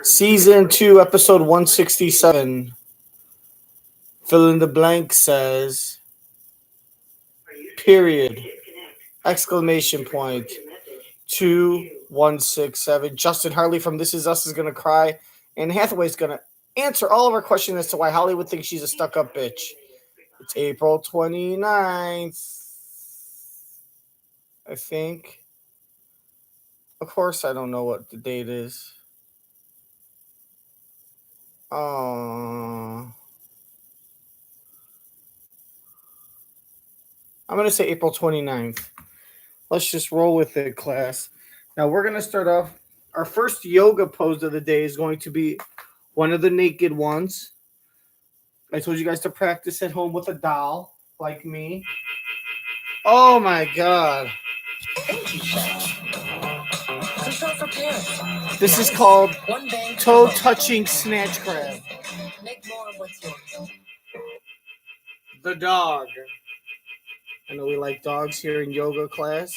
Season 2, episode 167. Fill in the blank says, period, exclamation point, 2167. Justin Hartley from This Is Us is going to cry, and Hathaway's going to answer all of our questions as to why Hollywood thinks she's a stuck-up bitch. It's April 29th, I think. Of course, I don't know what the date is. I'm going to say April 29th. Let's just roll with it, class. Now, we're going to start off. Our first yoga pose of the day is going to be one of the naked ones. I told you guys to practice at home with a doll, like me. Oh, my God. This is called toe-touching snatch grab. Make more of what's yours. The dog. I know we like dogs here in yoga class.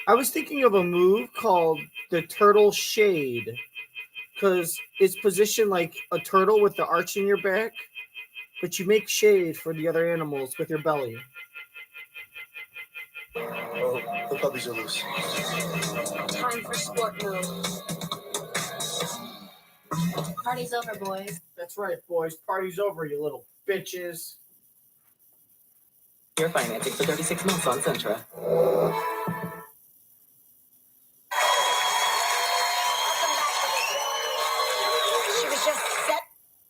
I was thinking of a move called the turtle shade, because it's positioned like a turtle with the arch in your back, but you make shade for the other animals with your belly. Oh, the puppies are loose. Time for sport mode. Party's over, boys. That's right, boys. Party's over, you little bitches. Your financing for 36 months on Centra. She was just set.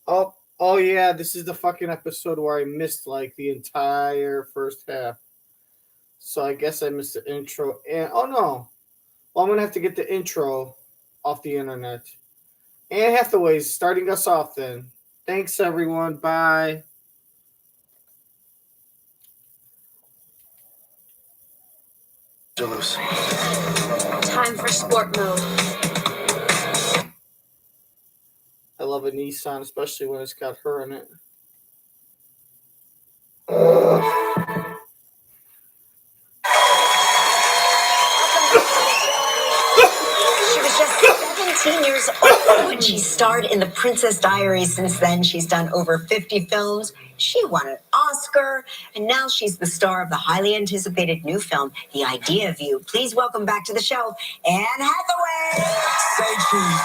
Oh yeah, this is the fucking episode where I missed like the entire first half. So I guess I missed the intro. And oh no. Well, I'm gonna have to get the intro off the internet. Anne Hathaway's starting us off then. Thanks everyone. Bye. Loose. Time for sport mode. I love a Nissan, especially when it's got her in it. She was just 17 years old when she starred in The Princess Diaries. Since then, she's done over 50 films. She won an Oscar, and now she's the star of the highly anticipated new film, The Idea of You. Please welcome back to the show, Anne Hathaway. Say cheese.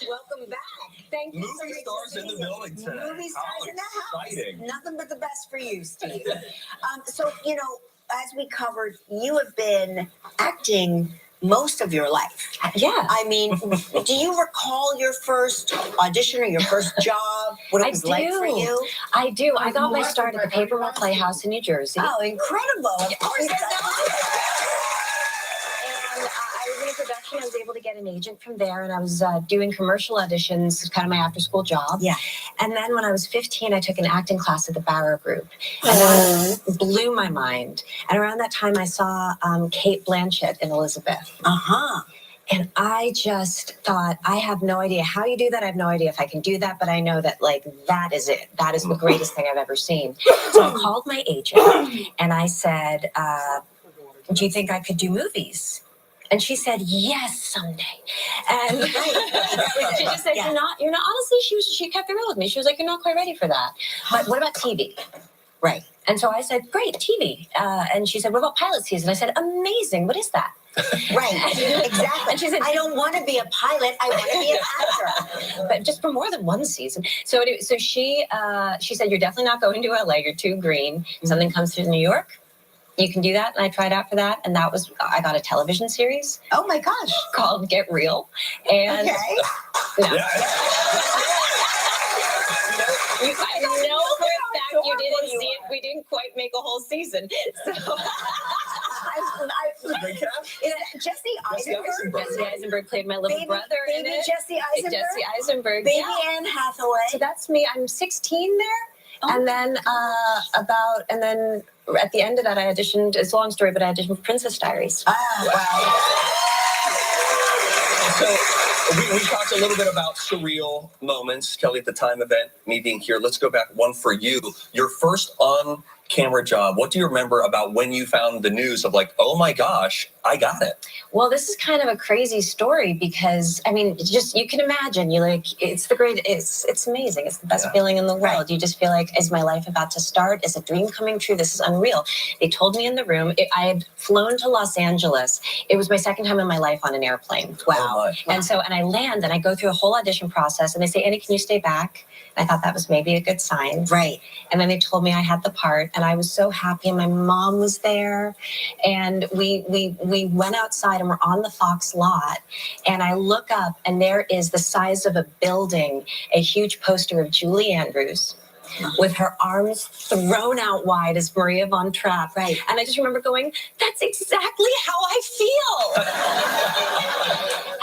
Welcome back. Thank you. Movie stars in the building today. Movie stars in the house. Exciting. Nothing but the best for you, Steve. So, as we covered, you have been acting most of your life. Yeah. I mean, do you recall your first audition or your first job? What it was like for you? I do. I got my start at the Paper Mill Playhouse in New Jersey. Oh, incredible. Of course. And I was in a production. I was able to get an agent from there, and I was doing commercial auditions, kind of my after-school job. Yeah. And then when I was 15, I took an acting class at the Barrow Group, and that blew my mind. And around that time, I saw Kate Blanchett in Elizabeth. Uh-huh. And I just thought, I have no idea how you do that. I have no idea if I can do that, but I know that, that is it. That is the greatest thing I've ever seen. So I called my agent, and I said, do you think I could do movies? And she said, yes, someday. And she just said, you're not, honestly, she kept it real with me. She was like, you're not quite ready for that. But what about TV? Right. And so I said, great, TV. And she said, what about pilot season? I said, amazing. What is that? Right, exactly. And she said, I don't want to be a pilot. I want to be an actor. But just for more than one season. So anyway, so she said, you're definitely not going to LA. You're too green. Something comes through New York. You can do that. And I tried out for that. And I got a television series. Oh my gosh. Called Get Real. And okay. No. I know for a fact you didn't see it. We didn't quite make a whole season. So Jesse, I didn't Eisenberg. Jesse Eisenberg played my little brother in Baby it. Jesse Eisenberg. Jesse Eisenberg. Baby yeah. Anne Hathaway. So that's me. I'm 16 there. Oh. And then at the end of that, I auditioned. It's a long story, but I auditioned for Princess Diaries. Wow. So we talked a little bit about surreal moments, Kelly, at the time event, me being here. Let's go back one for you. Your first on-camera job. What do you remember about when you found the news of like, oh my gosh, I got it? Well, this is kind of a crazy story because, I mean, just you can imagine, it's amazing. It's the best feeling in the world. You just feel like, is my life about to start? Is a dream coming true? This is unreal. They told me in the room, I had flown to Los Angeles. It was my second time in my life on an airplane. Wow. And I land and I go through a whole audition process and they say, Annie, can you stay back? And I thought that was maybe a good sign. Right. And then they told me I had the part and I was so happy. And my mom was there and we went outside and we're on the Fox lot. And I look up and there is the size of a building, a huge poster of Julie Andrews with her arms thrown out wide as Maria von Trapp. Right. And I just remember going, that's exactly how I feel.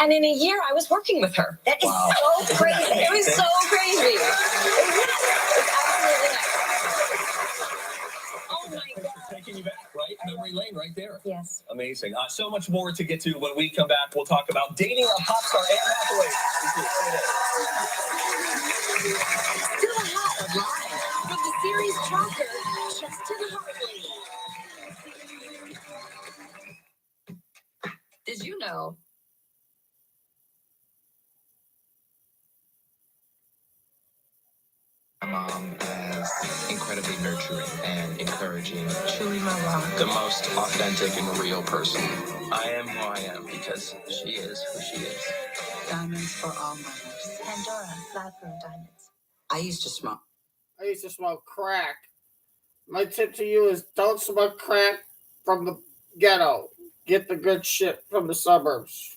And in a year, I was working with her. That is so crazy. It was so crazy. It was absolutely nuts. Oh my God. Taking you back, right? Memory lane right there. Yes. Amazing. So much more to get to when we come back. We'll talk about dating a pop star, Anne Hathaway. Still ahead live from the series tracker, Justin Hartley. Did you know? My mom is incredibly nurturing and encouraging. Truly my mom. The most authentic and real person. I am who I am because she is who she is. Diamonds for all mothers. Pandora, lab grown diamonds. I used to smoke. I used to smoke crack. My tip to you is don't smoke crack from the ghetto. Get the good shit from the suburbs.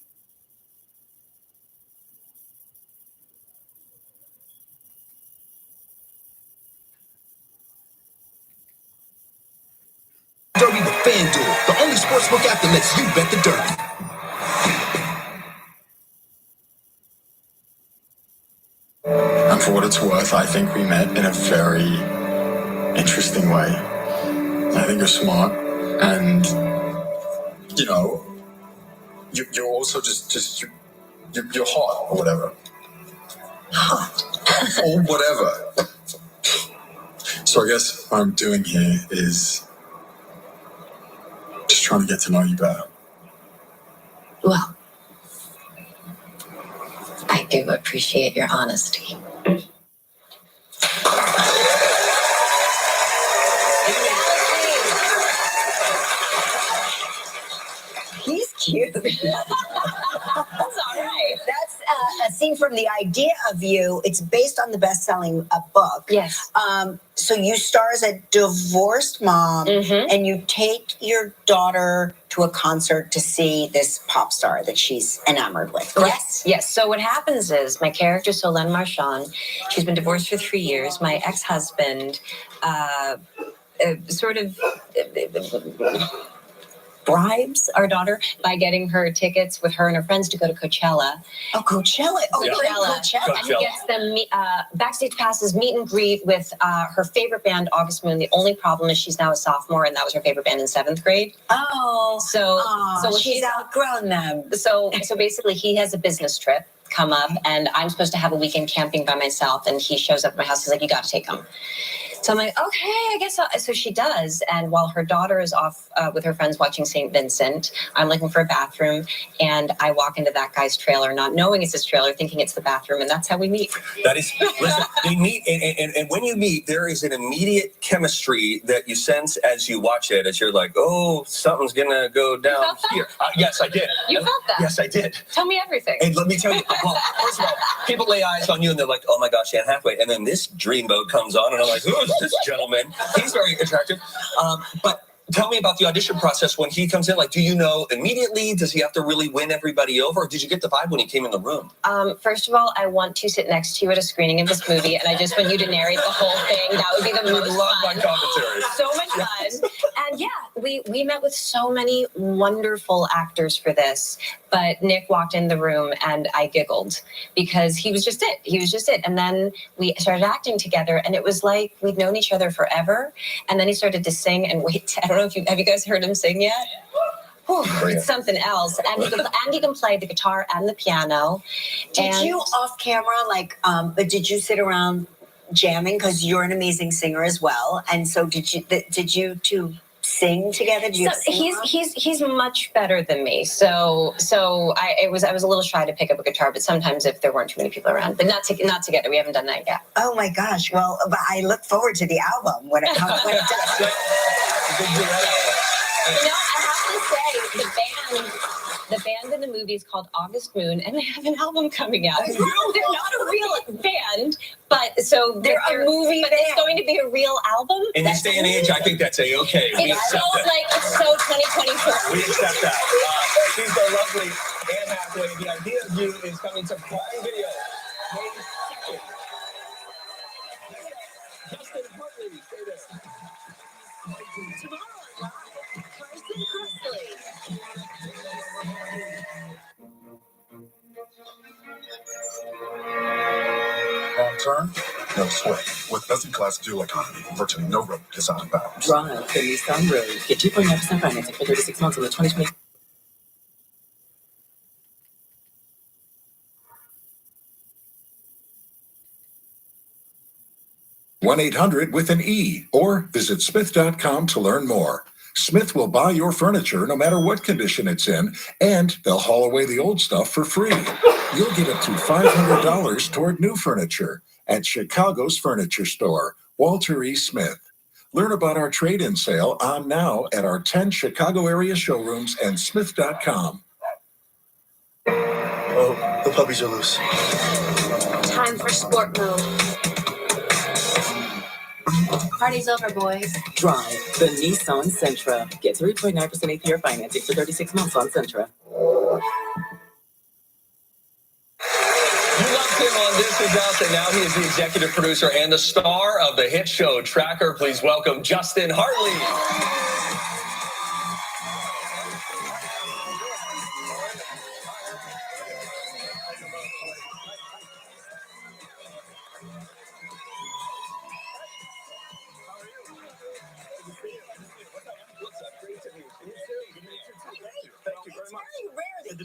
Derby with FanDuel, the only sportsbook app that lets you bet the Derby. And for what it's worth, I think we met in a very interesting way. I think you're smart, and you're also you're hot or whatever. Hot. Or whatever. So I guess what I'm doing here is just trying to get to know you better. Well, I do appreciate your honesty. He's cute. That's all right. That's a scene from The Idea of You. It's based on the best-selling book. Yes. So you star as a divorced mom, and you take your daughter to a concert to see this pop star that she's enamored with. Correct? Yes. So what happens is my character, Solène Marchand, she's been divorced for 3 years. My ex-husband sort of bribes our daughter by getting her tickets with her and her friends to go to Coachella. Oh, Coachella. Oh, Yeah. Coachella. And he gets them backstage passes, meet and greet with her favorite band, August Moon. The only problem is she's now a sophomore, and that was her favorite band in 7th grade. Oh. So she's outgrown them. So basically, he has a business trip come up, and I'm supposed to have a weekend camping by myself, and he shows up at my house. He's like, you got to take him. So I'm like, okay, I guess so she does. And while her daughter is off with her friends watching St. Vincent, I'm looking for a bathroom, and I walk into that guy's trailer, not knowing it's his trailer, thinking it's the bathroom, and that's how we meet. That is, listen, they meet, and when you meet, there is an immediate chemistry that you sense as you watch it, as you're like, oh, something's gonna go down here. Yes, I did. You felt that? Yes, I did. Tell me everything. And let me tell you, well, first of all, people lay eyes on you and they're like, oh my gosh, Anne Hathaway. And then this dreamboat comes on and I'm like, who is this gentleman? He's very attractive. But tell me about the audition process when he comes in. Like, do you know immediately? Does he have to really win everybody over? Or did you get the vibe when he came in the room? First of all, I want to sit next to you at a screening of this movie, and I just want you to narrate the whole thing. That would be the most love fun. my commentary. So much fun. And yeah, we met with so many wonderful actors for this, but Nick walked in the room and I giggled because he was just it. He was just it. And then we started acting together, and it was like we'd known each other forever. And then he started to sing, and wait, I don't know if have you guys heard him sing yet? Whew, it's something else. And he can play the guitar and the piano. Did you off camera, but did you sit around jamming, because you're an amazing singer as well, and so did you two sing together? He's much better than me, so I was a little shy to pick up a guitar, but sometimes if there weren't too many people around, but not together. We haven't done that yet. Oh my gosh! Well, but I look forward to the album when it comes. When it does. I have to say the band in the movie is called August Moon, and they have an album coming out. They're not a real band, but they're a movie. But it's going to be a real album. In this day and age, I think that's a-okay. It's so 2024. We accept that. She's the lovely Anne Hathaway. The Idea of You is coming to Prime Video May 2nd. Justin Hartley, stay there. Tomorrow, Carson Kressley. Long term, no sweat. With best-in-class fuel economy, virtually no road is out of bounds. Drive the Nissan Road. Get 2.9% financing for 36 months on the 2020. (1-800) with an E, or visit smith.com to learn more. Smith will buy your furniture no matter what condition it's in, and they'll haul away the old stuff for free. You'll get up to $500 toward new furniture at Chicago's Furniture Store, Walter E. Smith. Learn about our trade-in sale on now at our 10 Chicago area showrooms and smith.com. Oh, the puppies are loose. Time for sport mode. Party's over, boys. Drive the Nissan Sentra. Get 3.9% APR financing for 36 months on Sentra. You loved him on This Is Us, and now he is the executive producer and the star of the hit show Tracker. Please welcome Justin Hartley.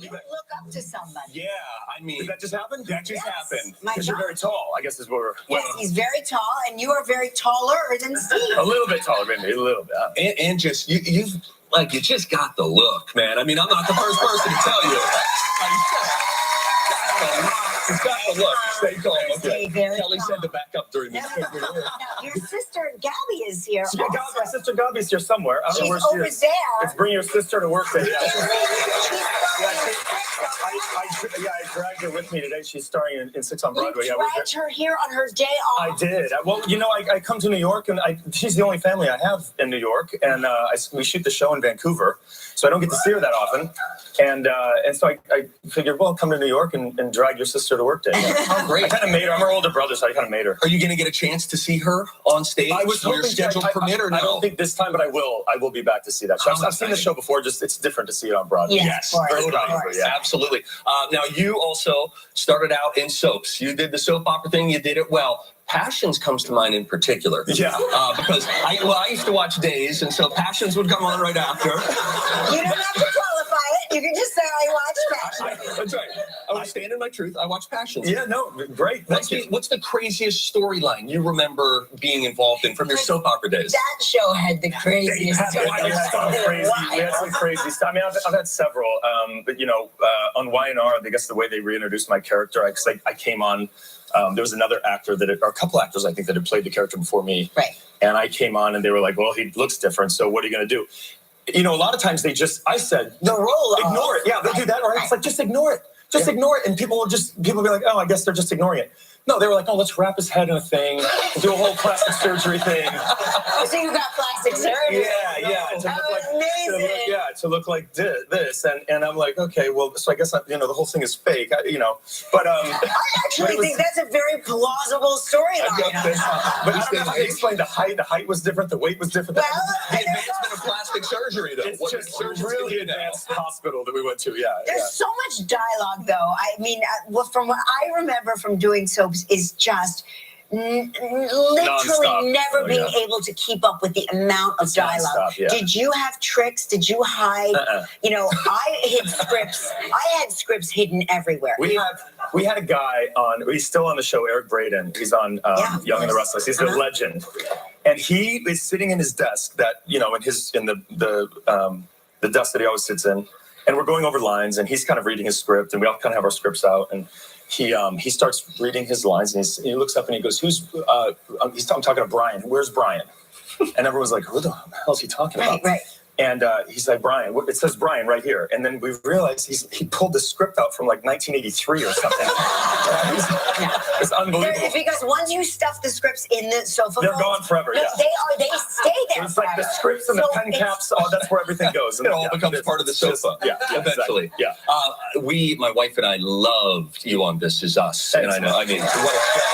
Look up to somebody. Yeah, I mean, Did that just happen? That just happened. Because you're very tall, I guess is what we're... Yes, he's very tall, and you are very taller than Steve. A little bit taller, maybe a little bit. And just, you just got the look, man. I mean, I'm not the first person to tell you. He's got the look. Stay calm. Okay. Kelly said to back up during this. Your sister Gabby is here. My sister Gabby's here somewhere. I don't know where she over is. there. It's Bring Your Sister to Work Day. I dragged her with me today. She's starring in 6 on Broadway. You dragged her here on her day off. I did. Well, I come to New York, and she's the only family I have in New York, and we shoot the show in Vancouver, so I don't get to see her that often. And so I figured, well, come to New York and drag your sister to work day. Oh, great. I kind of made her. I'm her older brother, so I kind of made her. Are you going to get a chance to see her on stage? I was hoping your schedule permit or no? I don't think this time, but I will. I will be back to see that show. I've seen the show before. Just it's different to see it on Broadway. Yes, absolutely. Now you also started out in soaps. You did the soap opera thing. You did it well. Passions comes to mind in particular. Yeah. Because I used to watch Days, and so Passions would come on right after. You don't have to qualify it. You can just say I watch Passions. That's right. I stand in my truth. I watch Passions. Yeah, no, great. What's the craziest storyline you remember being involved in from your soap opera days? That show had the craziest storyline. We had some crazy stuff. I mean, I've had several. But on Y&R, I guess the way they reintroduced my character, I came on. There was another actor or a couple actors, I think, that had played the character before me. Right. And I came on, and they were like, "Well, he looks different. So what are you going to do?" A lot of times I said, the role. Ignore it. Yeah, they'll do that. Or it's like, just ignore it. Just ignore it. And people will be like, "Oh, I guess they're just ignoring it." No, they were like, "Oh, let's wrap his head in a thing, and do a whole plastic surgery thing." So you got plastic surgery? Yeah. Amazing. to look like this, and I'm like, okay, well, so I guess the whole thing is fake, but I actually think that's a very plausible storyline. but I don't know how to explain the height. The height was different. The weight was different. Well, The advancement of plastic surgery, though. It's just a really advanced hospital that we went to. Yeah. There's so much dialogue, though. I mean, from what I remember from doing soaps is just literally Non-stop. never being able to keep up with the amount of dialogue. Non-stop, yeah. Did you have tricks? Did you hide? I hid scripts. I had scripts hidden everywhere. We had a guy on. He's still on the show. Eric Braden. He's on Young and the Restless. He's a legend, and he is sitting in his desk that in the desk that he always sits in, and we're going over lines, and he's kind of reading his script, and we all kind of have our scripts out, and he starts reading his lines, and he looks up and he goes, I'm talking to Brian. Where's Brian? And everyone's like, who the hell is he talking about? Right. And he's like, Brian, it says Brian right here. And then we realized he pulled the script out from like 1983 or something. It's unbelievable. Because once you stuff the scripts in the sofa, they're gone forever. No, Yeah. they stay there. It's like the scripts and the pen caps. That's where everything goes. And It all becomes part of the sofa. Eventually. Exactly. Yeah. My wife and I loved you on This Is Us. Thanks, and I know, man. I mean, what a show.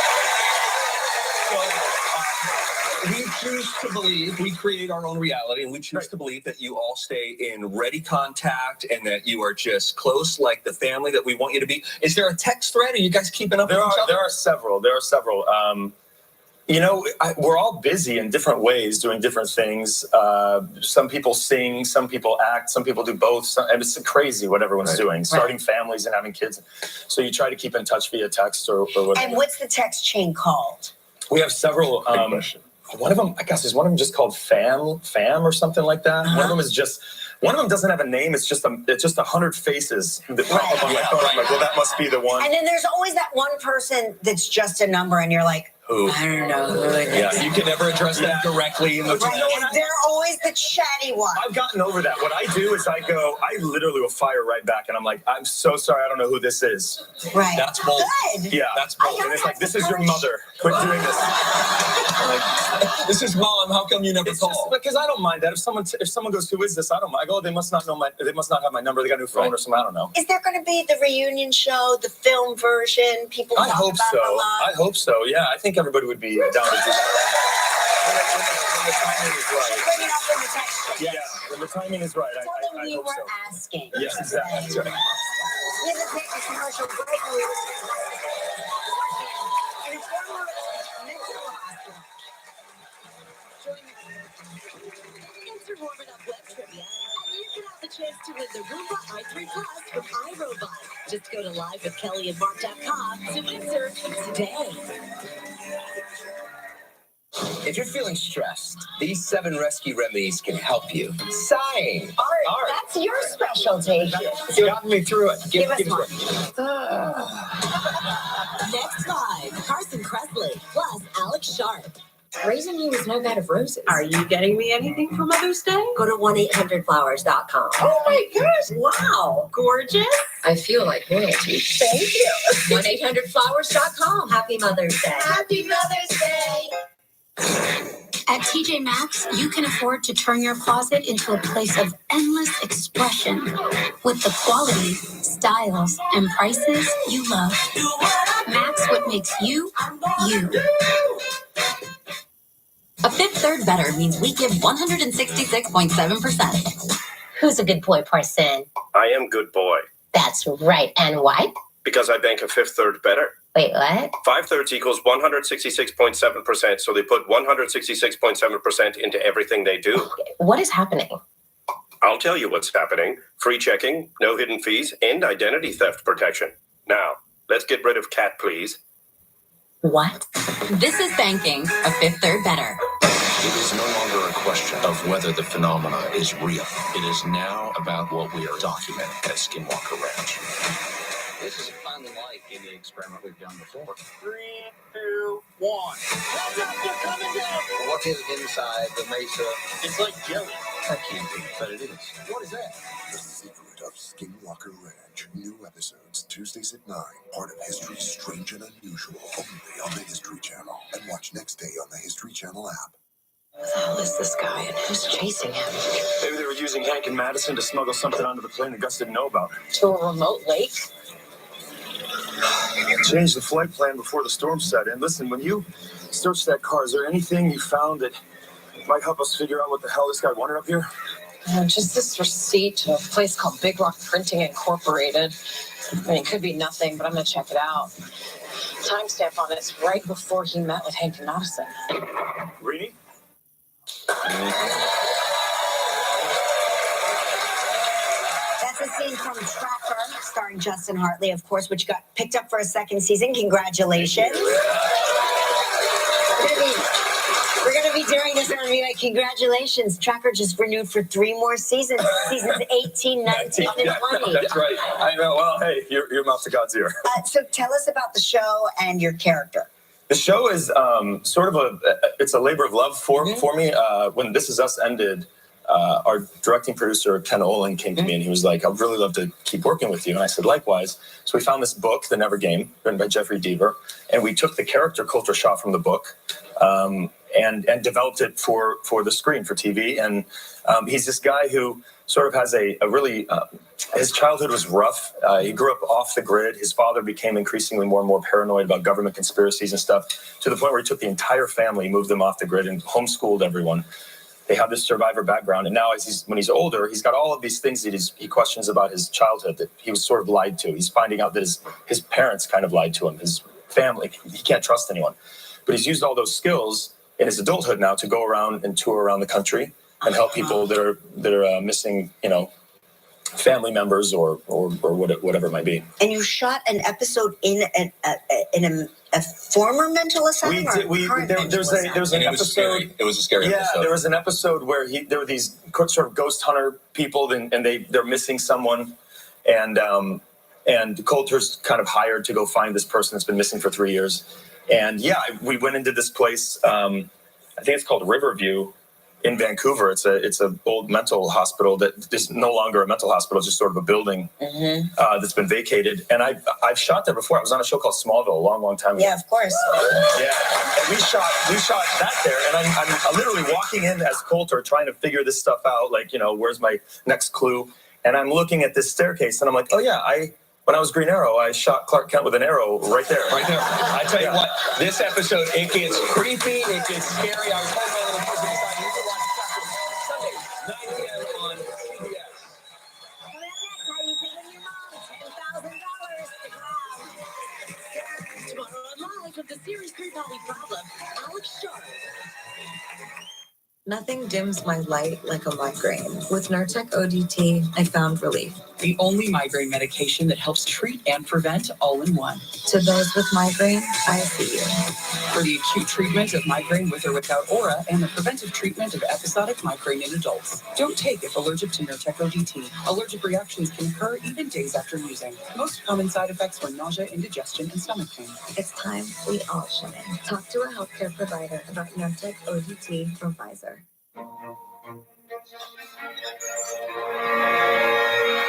We choose to believe we create our own reality, and we choose to believe that you all stay in ready contact and that you are just close, like the family that we want you to be. Is there a text thread? Are you guys keeping up with each other? There are several. We're all busy in different ways, doing different things. Some people sing, some people act, some people do both. And it's crazy what everyone's doing, starting families and having kids. So you try to keep in touch via text or whatever. And what's the text chain called? We have several. One of them, I guess, is one of them just called Fam or something like that. One of them is just. One of them doesn't have a name. It's just 100 faces that pop up on my phone. I'm like, well, that must be the one. And then there's always that one person that's just a number, and you're like, who? I don't know who it is. Yeah, you can never address them directly in the And they're always the chatty one. I've gotten over that. What I do is I literally will fire right back, and I'm like, I'm so sorry, I don't know who this is. Right. That's bold. Good. Yeah, that's bold. And it's like, this is your mother. Quit doing this. Like, this is Mom. How come you never It's call? just because I don't mind that. If someone goes, who is this? I don't mind. I go, they must not have my number. They got a new phone or something. I don't know. Is there going to be the reunion show, the film version? People I talk hope about so. it a lot. I hope so. Yeah, I think everybody would be down to do that. When the timing is right. Bring it up in the text chain. Yeah, when the timing is right. Tell them I we hope were so. asking. Yes, exactly. That's right. We're going to take a commercial break. And we and a former mental hospital. Enter warming up web trivia, and you can have the chance to win the Roomba i3 Plus from iRobot. Just go to livewithkellyandmark.com to enter today. If you're feeling stressed, these 7 rescue remedies can help you. Sighing. Art, that's your specialty. It's gotten me through it. Give us one. Next live, Carson Kressley plus Alex Sharp. Raising you is no bed of roses. Are you getting me anything for Mother's Day? Go to 1-800-Flowers.com. Oh my gosh! Wow, gorgeous. I feel like royalty. Thank you. 1-800-Flowers.com. Happy Mother's Day. Happy Mother's Day. At TJ Maxx, you can afford to turn your closet into a place of endless expression with the quality, styles, and prices you love. Maxx, what makes you, you. A Fifth Third Better means we give 166.7%. Who's a good boy, Parson? I am good boy. That's right. And why? Because I bank a fifth third better. Wait, what? 5/3 equals 166.7%, so they put 166.7% into everything they do. What is happening? I'll tell you what's happening. Free checking, no hidden fees, and identity theft protection. Now, let's get rid of Cat, please. What? This is banking a Fifth Third Better. It is no longer a question of whether the phenomena is real. It is now about what we are documenting at Skinwalker Ranch. This is unlike any experiment we've done before. 3, 2, 1. They're coming down. What is inside the mesa? It's like jelly. That can't be, but it is. What is that? The Secret of Skinwalker Ranch. New episodes Tuesdays at 9. Part of History's Strange and Unusual. Only on the History Channel. And watch next day on the History Channel app. the hell is this guy and who's chasing him? Maybe they were using Hank and Madison to smuggle something onto the plane that Gus didn't know about. To a remote lake? Changed the flight plan before the storm set in. Listen, when you searched that car, is there anything you found that might help us figure out what the hell this guy wanted up here? Just this receipt to a place called Big Rock Printing Incorporated. I mean, it could be nothing, but I'm going to check it out. Timestamp on it's right before he met with Hank and Madison. Really? That's a scene from Tracker, starring Justin Hartley, of course, which got picked up for a second season. Congratulations. We're gonna be doing this, and we're gonna be like, congratulations. Tracker just renewed for 3 more seasons. Seasons 18, 19, and 20. That's right. I know. Well, hey, your mouth to God's ear. So tell us about the show and your character. The show is sort of it's a labor of love for me. When This Is Us ended, our directing producer, Ken Olin, came to me and he was like, I'd really love to keep working with you. And I said, likewise. So we found this book, The Never Game, written by Jeffrey Deaver. And we took the character Coulter Shaw from the book and developed it for the screen, for TV. And he's this guy who sort of has a really, his childhood was rough. He grew up off the grid. His father became increasingly more and more paranoid about government conspiracies and stuff, to the point where he took the entire family, moved them off the grid, and homeschooled everyone. They have this survivor background. And now when he's older, he's got all of these things that he questions about his childhood that he was sort of lied to. He's finding out that his parents kind of lied to him, his family. He can't trust anyone. But he's used all those skills in his adulthood now to go around and tour around the country and help people that are missing, family members or whatever it might be. And you shot an episode in a former mental asylum. There was an episode. It was a scary episode. Yeah, there was an episode where there were these sort of ghost hunter people, and they're missing someone, and Coulter's kind of hired to go find this person that's been missing for 3 years. And yeah, we went into this place. I think it's called Riverview in Vancouver. It's a old mental hospital that is no longer a mental hospital, it's just sort of a building that's been vacated. And I've shot there before. I was on a show called Smallville a long time ago. Yeah, of course. Yeah, and we shot that there. And I'm literally walking in as Coulter, trying to figure this stuff out. Like, where's my next clue? And I'm looking at this staircase, and I'm like, oh yeah, when I was Green Arrow, I shot Clark Kent with an arrow right there. Right there. I tell you what, this episode, it gets creepy, it gets scary. I was telling my little cousin, you can watch Sunday, 9 p.m. on CBS. Tomorrow live from the Series 3 Poly Problem, Alex Sharp. Nothing dims my light like a migraine. With Nurtec ODT, I found relief. The only migraine medication that helps treat and prevent all in one. To those with migraine, I see you. For the acute treatment of migraine with or without aura and the preventive treatment of episodic migraine in adults. Don't take if allergic to Nurtec ODT. Allergic reactions can occur even days after using. Most common side effects are nausea, indigestion, and stomach pain. It's time we all should in. Talk to a healthcare provider about Nurtec ODT from Pfizer.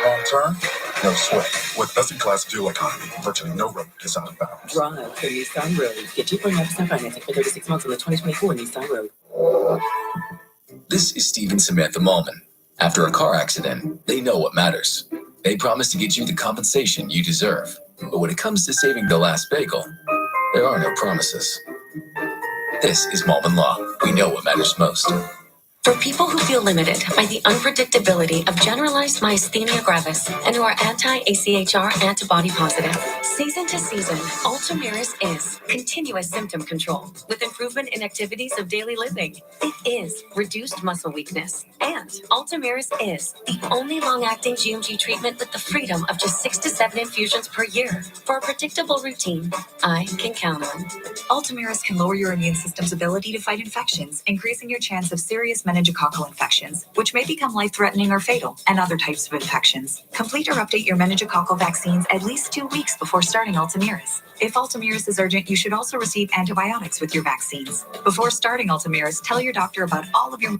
Long term, no sweat. With best-in-class fuel economy, virtually no road is out of bounds. Drive the Nissan Road. Get 2.9% financing for 36 months on the 2024 Nissan Road. This is Steve and Samantha Mallman. After a car accident, they know what matters. They promise to get you the compensation you deserve. But when it comes to saving the last bagel, there are no promises. This is Mallman Law. We know what matters most. For people who feel limited by the unpredictability of generalized myasthenia gravis and who are anti-AChR antibody positive, season to season, Ultomiris is continuous symptom control with improvement in activities of daily living. It is reduced muscle weakness. And Ultomiris is the only long-acting GMG treatment with the freedom of just 6 to 7 infusions per year. For a predictable routine, I can count on. Ultomiris can lower your immune system's ability to fight infections, increasing your chance of serious meningococcal infections, which may become life-threatening or fatal, and other types of infections. Complete or update your meningococcal vaccines at least 2 weeks before starting Ultomiris. If Ultomiris is urgent, you should also receive antibiotics with your vaccines. Before starting Ultomiris, tell your doctor about all of your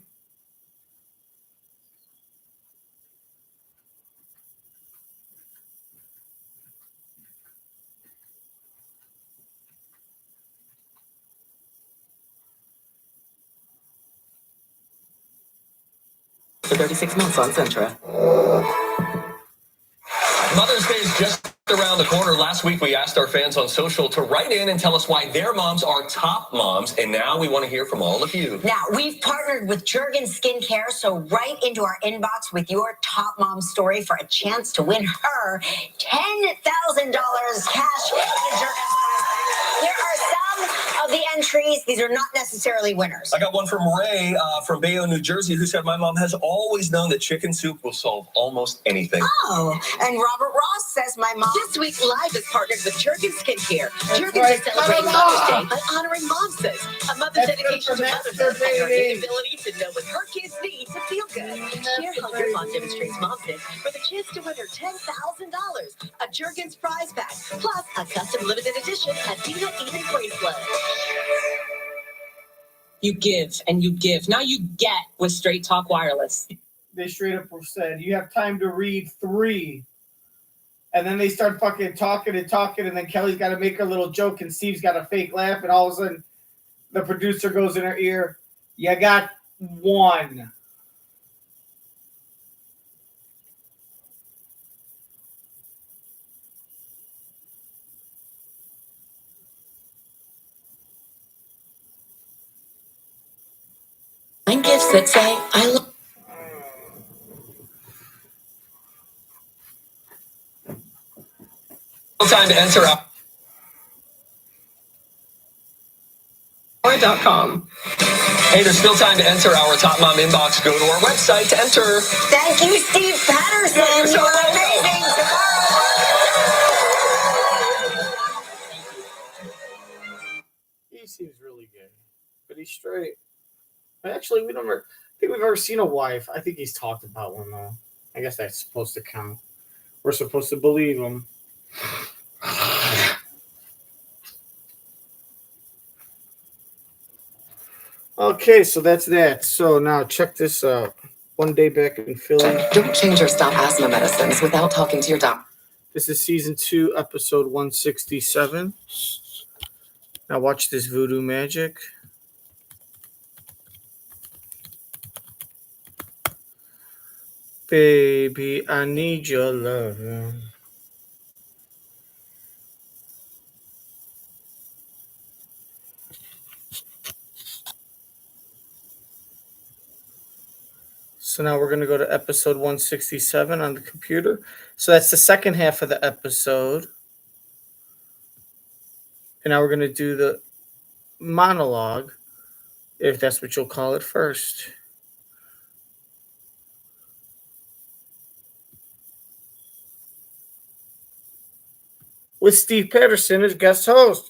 for 36 months on Centra. Mother's Day is just around the corner. Last week, we asked our fans on social to write in and tell us why their moms are top moms. And now we want to hear from all of you. Now, we've partnered with Jergen Skincare, so write into our inbox with your top mom story for a chance to win her $10,000 cash in a Jergen. There are some of the entries. These are not necessarily winners. I got one from Ray from Bayonne, New Jersey, who said, my mom has always known that chicken soup will solve almost anything. Oh, and Robert Ross says my mom. This week Live is partnered with Jergen Skincare. Jergen is celebrating Mother's Day by honoring Momses. A mother's dedication to motherhood and her unique ability to know what her kids need to feel good. Share how your mom demonstrates momhood for the chance to win her $10,000, a Jergen's prize pack, plus a custom limited edition Athena Eden bracelet. You give and you give. Now you get with Straight Talk Wireless. They straight up said, you have time to read 3. And then they start fucking talking, and then Kelly's got to make a little joke, and Steve's got a fake laugh, and all of a sudden the producer goes in her ear, you got 1. And gifts that say, I love. Time to enter .com. Hey, there's still time to enter our Top Mom inbox. Go to our website to enter. Thank you, Steve Patterson. You are amazing. He seems really gay, but he's straight. Actually, I think we've ever seen a wife. I think he's talked about one, though. I guess that's supposed to count. We're supposed to believe him. Okay, so that's that. So now check this out. One day back in Philly. Don't change or stop asthma medicines without talking to your doctor. This is season 2, episode 167. Now watch this voodoo magic. Baby, I need your love. So now we're going to go to episode 167 on the computer. So that's the second half of the episode. And now we're going to do the monologue, if that's what you'll call it, first. With Steve Patterson as guest host.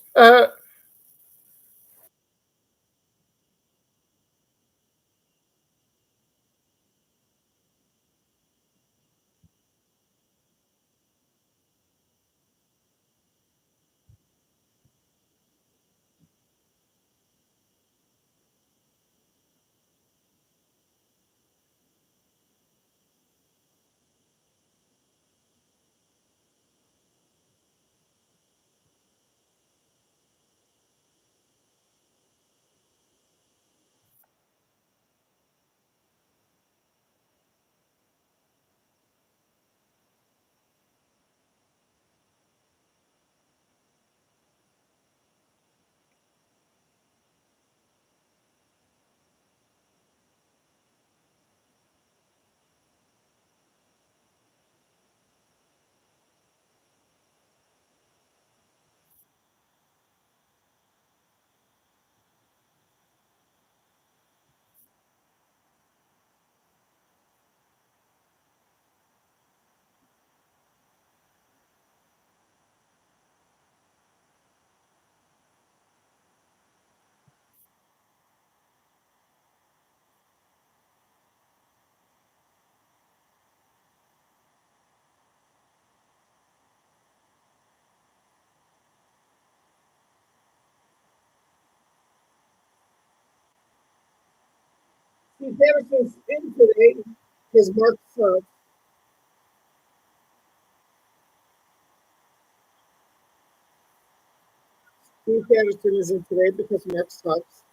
Steve Patterson's in today because Mark sucks. Steve Patterson is in today because Mark sucks.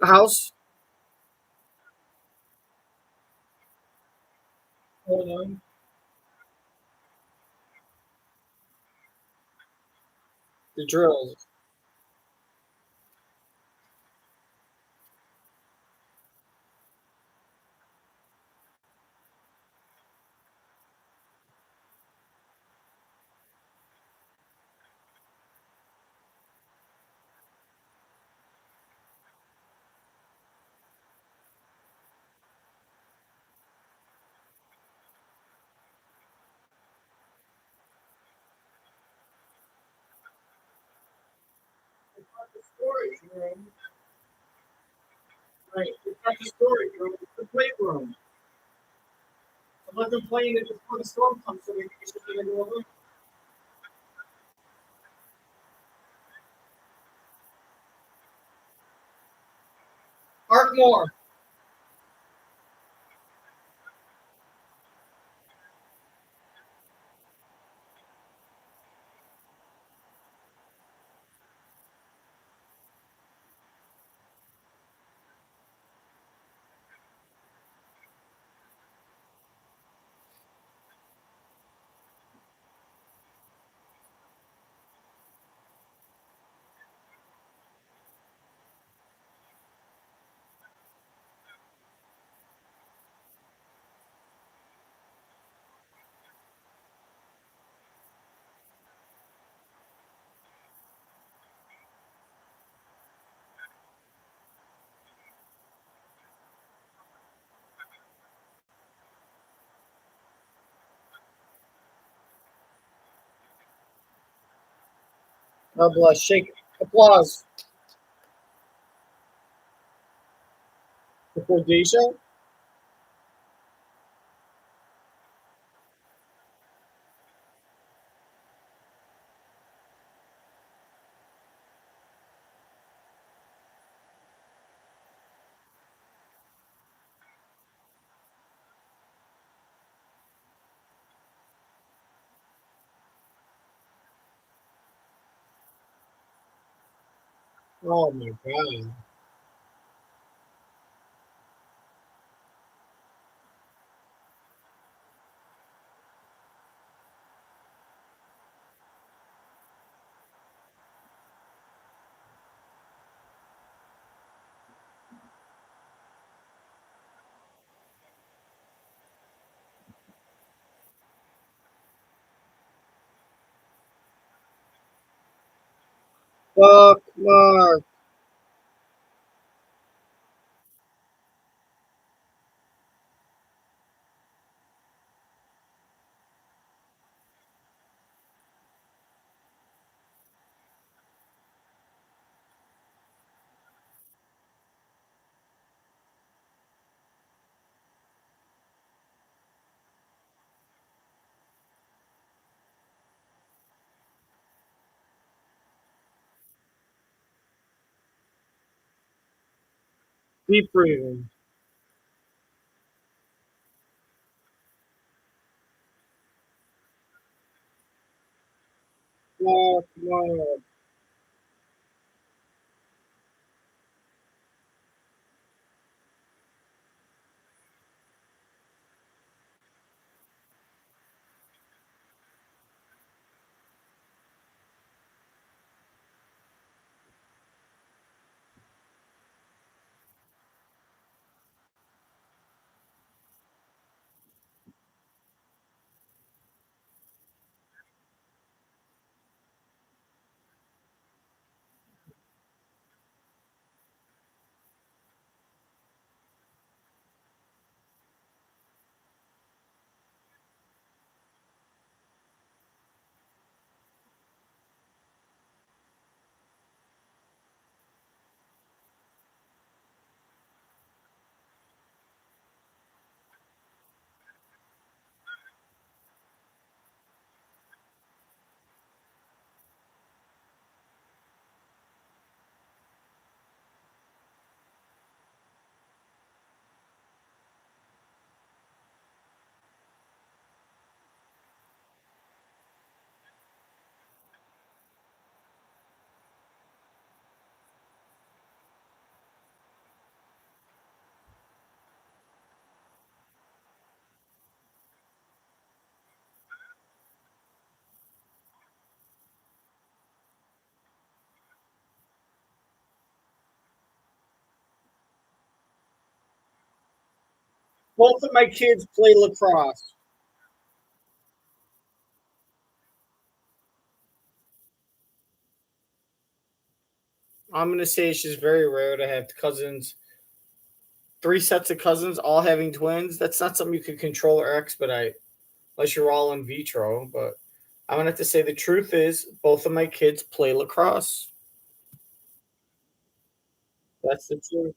house. Hold on. The drills. The storage room. Right. It's not the storage room. It's the playroom. So let them play in it before the storm comes so they can get into a room. Arkmore. God bless. Shake. Applause. Before Deisha. Oh my god. Fuck Mark. Deep breathing. Fuck Mark. Both of my kids play lacrosse. I'm gonna say it's just very rare to have cousins, three sets of cousins all having twins. That's not something you can control or expedite unless you're all in vitro. But I'm gonna have to say the truth is both of my kids play lacrosse. That's the truth.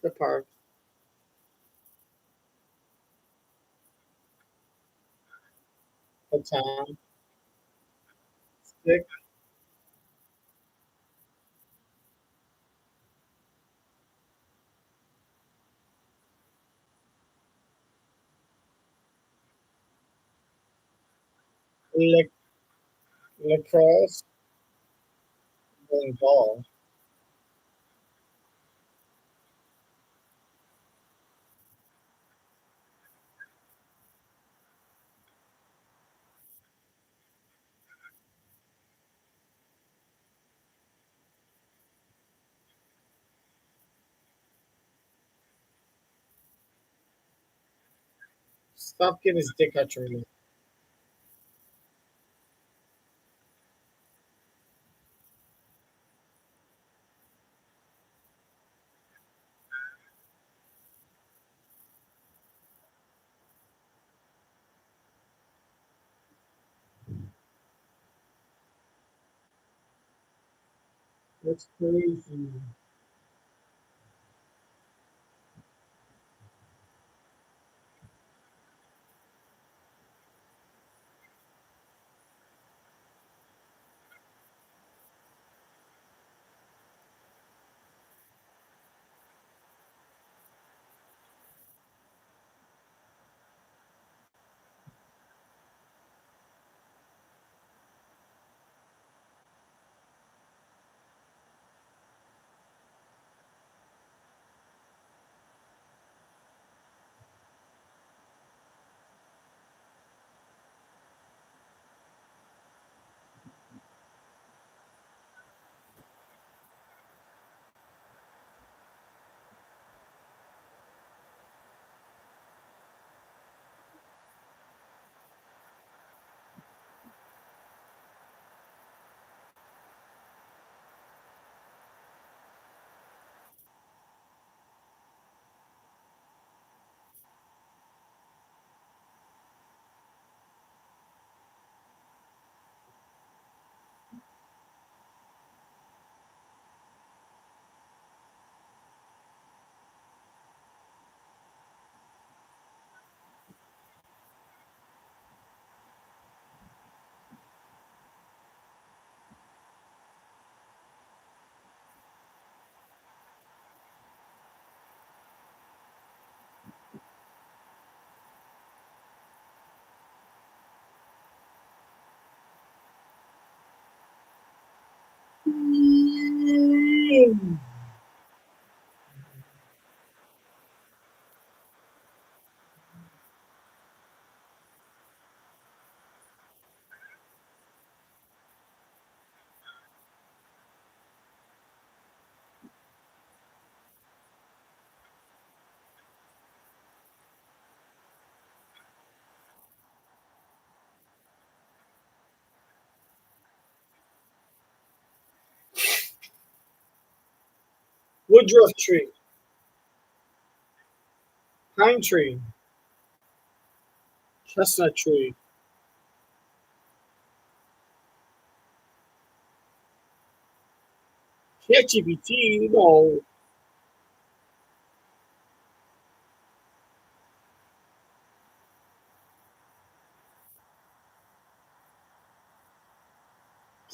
The park, the town, stick, lac- lacrosse, and ball. Stop getting his dick out your mouth. That's crazy. Woodruff tree, pine tree, chestnut tree, ChatGPT, no,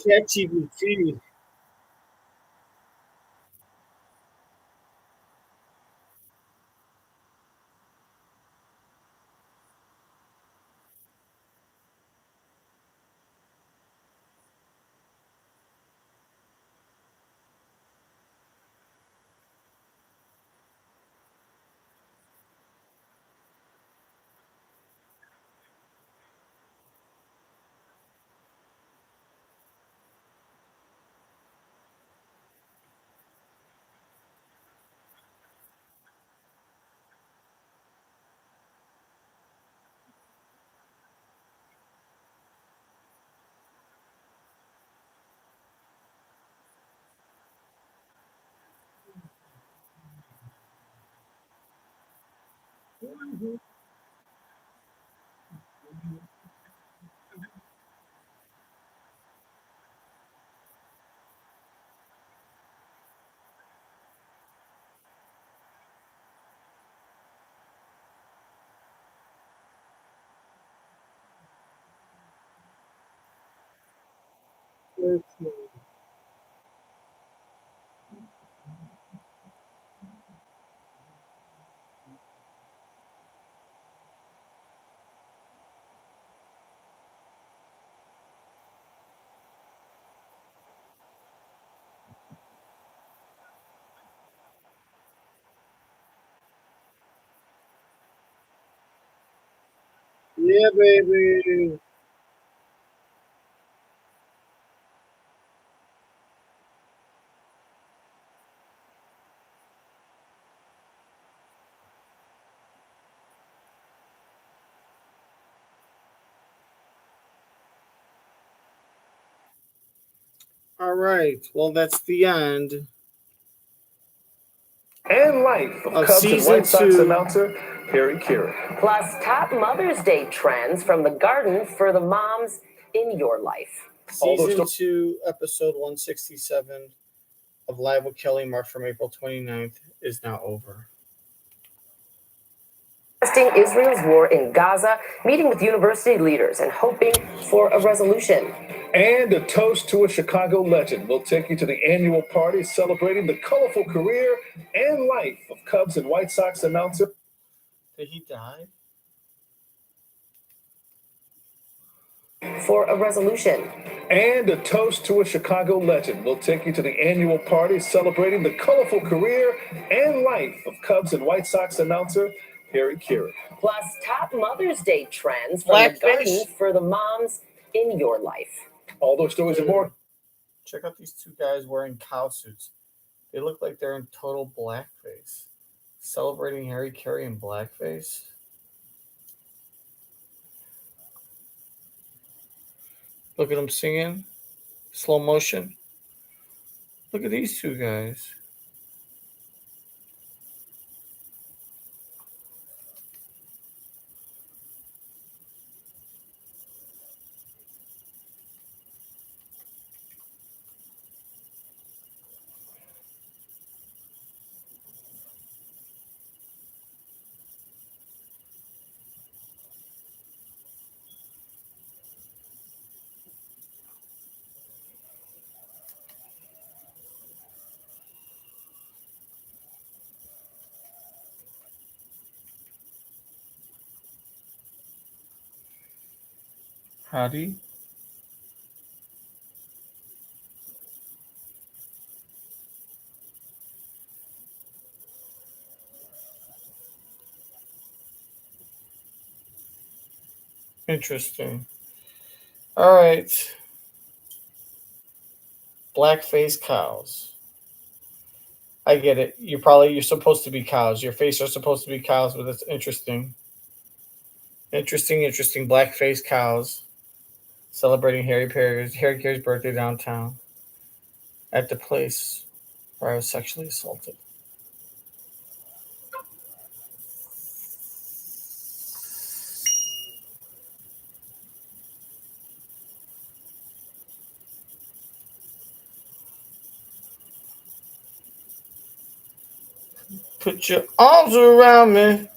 ChatGPT. Yeah, baby. All right. Well, that's the end And life of of Cubs and season White Sox 2. announcer Harry Caray. Plus, top Mother's Day trends from the garden for the moms in your life. Season 2, episode 167 of Live with Kelly, marked from April 29th, is now over. Israel's war in Gaza, meeting with university leaders and hoping for a resolution. And a toast to a Chicago legend will take you to the annual party celebrating the colorful career and life of Cubs and White Sox announcer. Did he die? For a resolution. And a toast to a Chicago legend will take you to the annual party celebrating the colorful career and life of Cubs and White Sox announcer Harry Caray. Plus, top Mother's Day trends from the garden for the moms in your life. All those stories and more. Check out these two guys wearing cow suits. They look like they're in total blackface. Celebrating Harry Caray in blackface. Look at them singing. Slow motion. Look at these two guys. Howdy. Interesting. All right. Blackface cows. I get it. You're supposed to be cows. Your face are supposed to be cows, but it's interesting. Interesting. Blackface cows celebrating Harry Caray's birthday downtown at the place where I was sexually assaulted. Put your arms around me.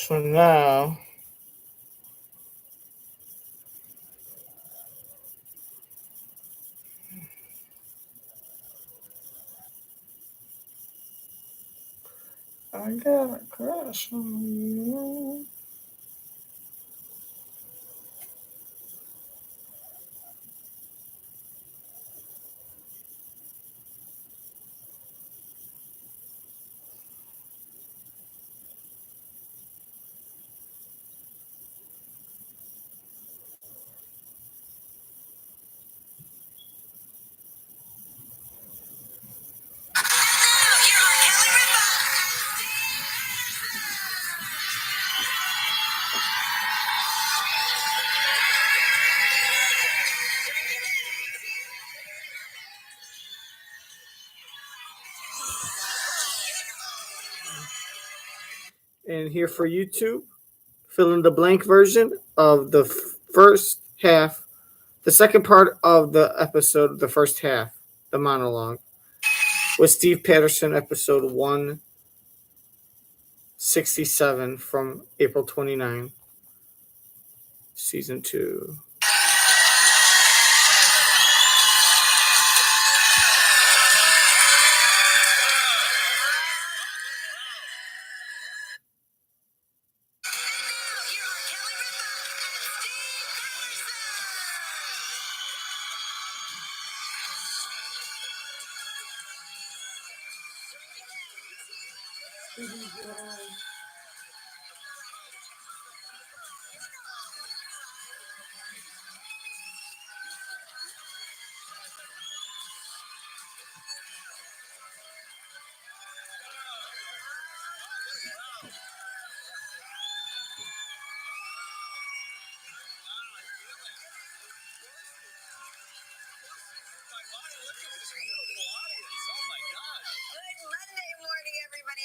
for now. I got a crush on you. And here for YouTube, fill in the blank version of the first half, the second part of the episode, the first half, the monologue, with Steve Patterson, episode 167 from April 29, season 2.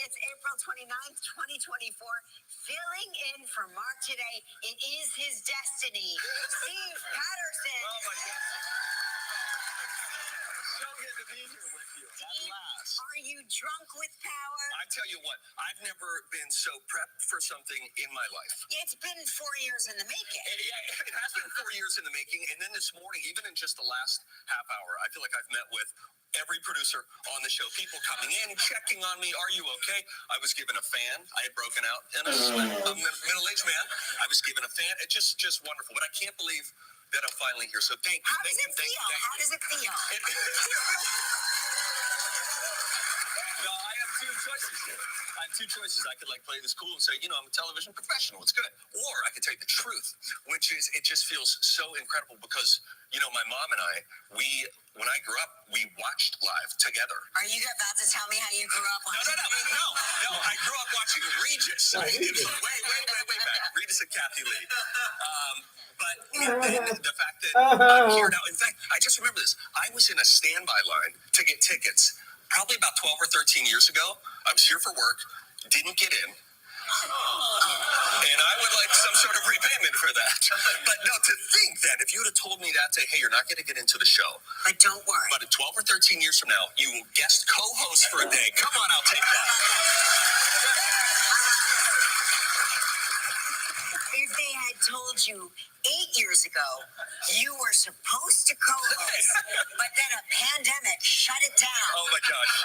It's April 29th, 2024. Filling in for Mark today, it is his destiny. Steve Patterson. Oh my God. So good to be here with you. At last. Are you drunk with power? I tell you what, I've never been so prepped for something in my life. It's been 4 years in the making. It has been 4 years in the making. And then this morning, even in just the last half hour, I feel like I've met with every producer on the show, people coming in, checking on me. Are you okay? I was given a fan. I had broken out in a middle-aged man. I was given a fan. It's just wonderful. But I can't believe that I'm finally here. So thank you. How does it feel? How does it feel? No, I have two choices here. I have two choices. I could play this cool and say, I'm a television professional. It's good. Or I could tell you the truth, which is it just feels so incredible because, my mom and I, when I grew up, we watched live together. Are you about to tell me how you grew up watching? No. I grew up watching Regis. It was way back. Regis and Kathy Lee. But the fact that I'm here now, in fact, I just remember this. I was in a standby line to get tickets probably about 12 or 13 years ago. I was here for work, didn't get in. And I would like some sort of repayment for that. But no, to think that if you would have told me that day, hey, you're not going to get into the show. But don't worry. But in 12 or 13 years from now, you will guest co-host for a day. Come on, I'll take that. If they had told you 8 years ago you were supposed to co-host, but then a pandemic shut it down. Oh my gosh.